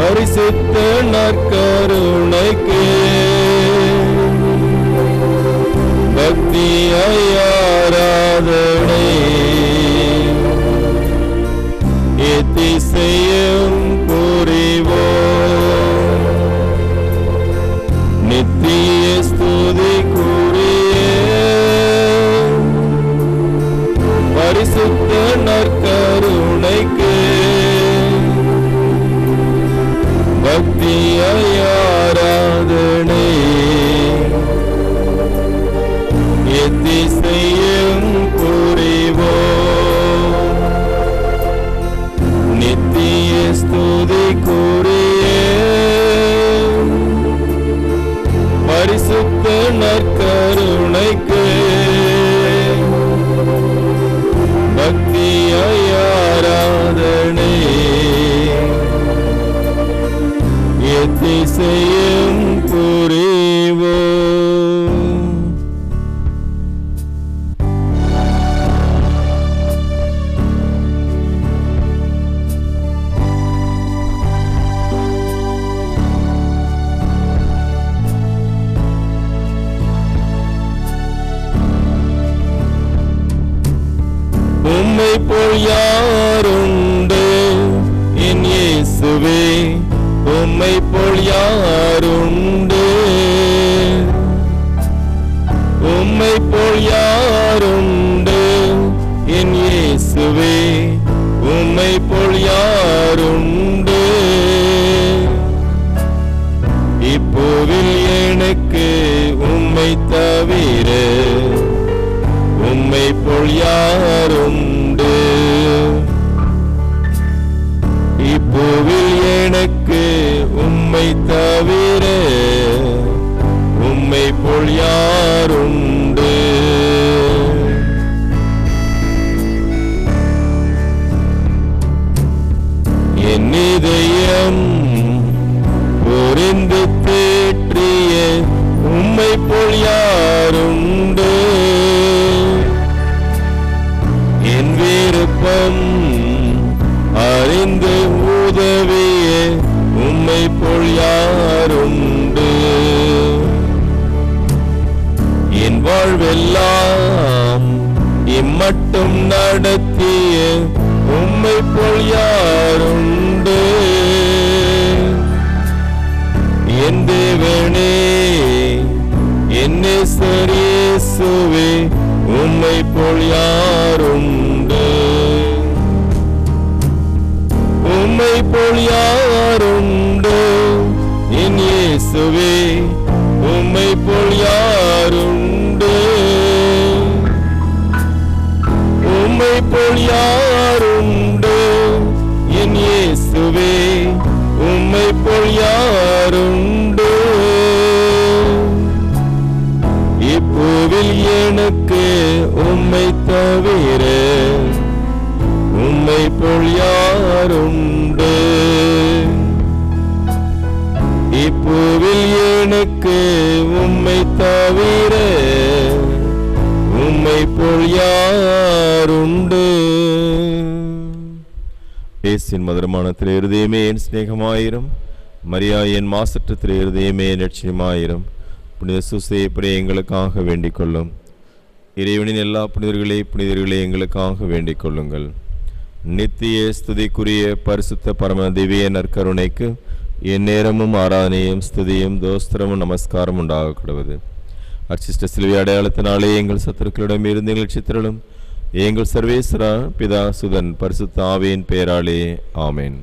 பரிசுத்த நற்கருணைக்கு பக்தியாய் ஆராதனை எத்திசையும் புரிவோம். நித்திய ஸ்துதிக்குரிய பரிசுத்த நற்கருணைக்கு பக்தியாய் ஆராதனை எத்திசையும் புரிவோம். நித்திய ஸ்துதிக்குரிய பரிசுத்த நற்கருணைக்கு பக்தியாய் ஆராதனை எத்திசையும் புரிவோம். உம்மை போல் யாருண்டு என் இயேசுவே, உம்மை போல் யாருண்டு, உம்மை போல் யாருண்டு என் இயேசுவே, உம்மை போல் யாருண்டு. இப்போவில் எனக்கு உம்மை தவிர உம்மை போல் யாருண்டு. இப்போவில் எனக்கு உம்மை தவிர உம்மை போல் யாருண்டு. என் இதயம் புரிந்து தேற்றிய உம்மை போல் யாருண்டு. என் விருப்பம் அறிந்து உதவிய உம்மை போல் யாருண்டு. என் வாழ்வெல்லாம் இம்மட்டும் நடத்திய உம்மை போல் யாருண்டு. என் தேவனே, என் நேசர் இயேசுவே, உம்மை போல் யாருண்டு. உம்மை போல் யாருண்டு என் இயேசுவே, உம்மை போல் யாருண்டு. உம்மை போல் யாருண்டு என் இயேசுவே, உம்மை போல் யாருண்டு. இப்போவில் எனக்கு உம்மை தவிர உம்மை போல் யாருண்டு. இப்போவில் எனக்கு உம்மை தவிர உம்மை போல் யாருண்டு. இயேசுவின் மதுரமான திரு இருதயமே என் சிநேகமாயிரும். மரியா என் மாசற்ற திரு இருதயமே நிச்சயமாயிரும். புனித சூசையை பிரிய எங்களுக்காக வேண்டிக் கொள்ளும். இறைவனின் எல்லா புனிதர்களே எங்களுக்காக வேண்டிக் கொள்ளுங்கள். நித்திய ஸ்துதிக்குரிய பரிசுத்த பரம திவ்ய நற்கருணைக்கு என் நேரமும் ஆராதனையும் ஸ்துதியும் தோஸ்திரமும் நமஸ்காரம் உண்டாக கிடவது. அர்ச்சிஷ்ட சிலுவை அடையாளத்தினாலே எங்கள் சத்துருக்களிடம் இருந்து எங்கள் சித்திரலும் எங்கள் சர்வேஸ்வரா பிதா சுதன் பரிசுத்த ஆவியின் பெயராலே ஆமேன்.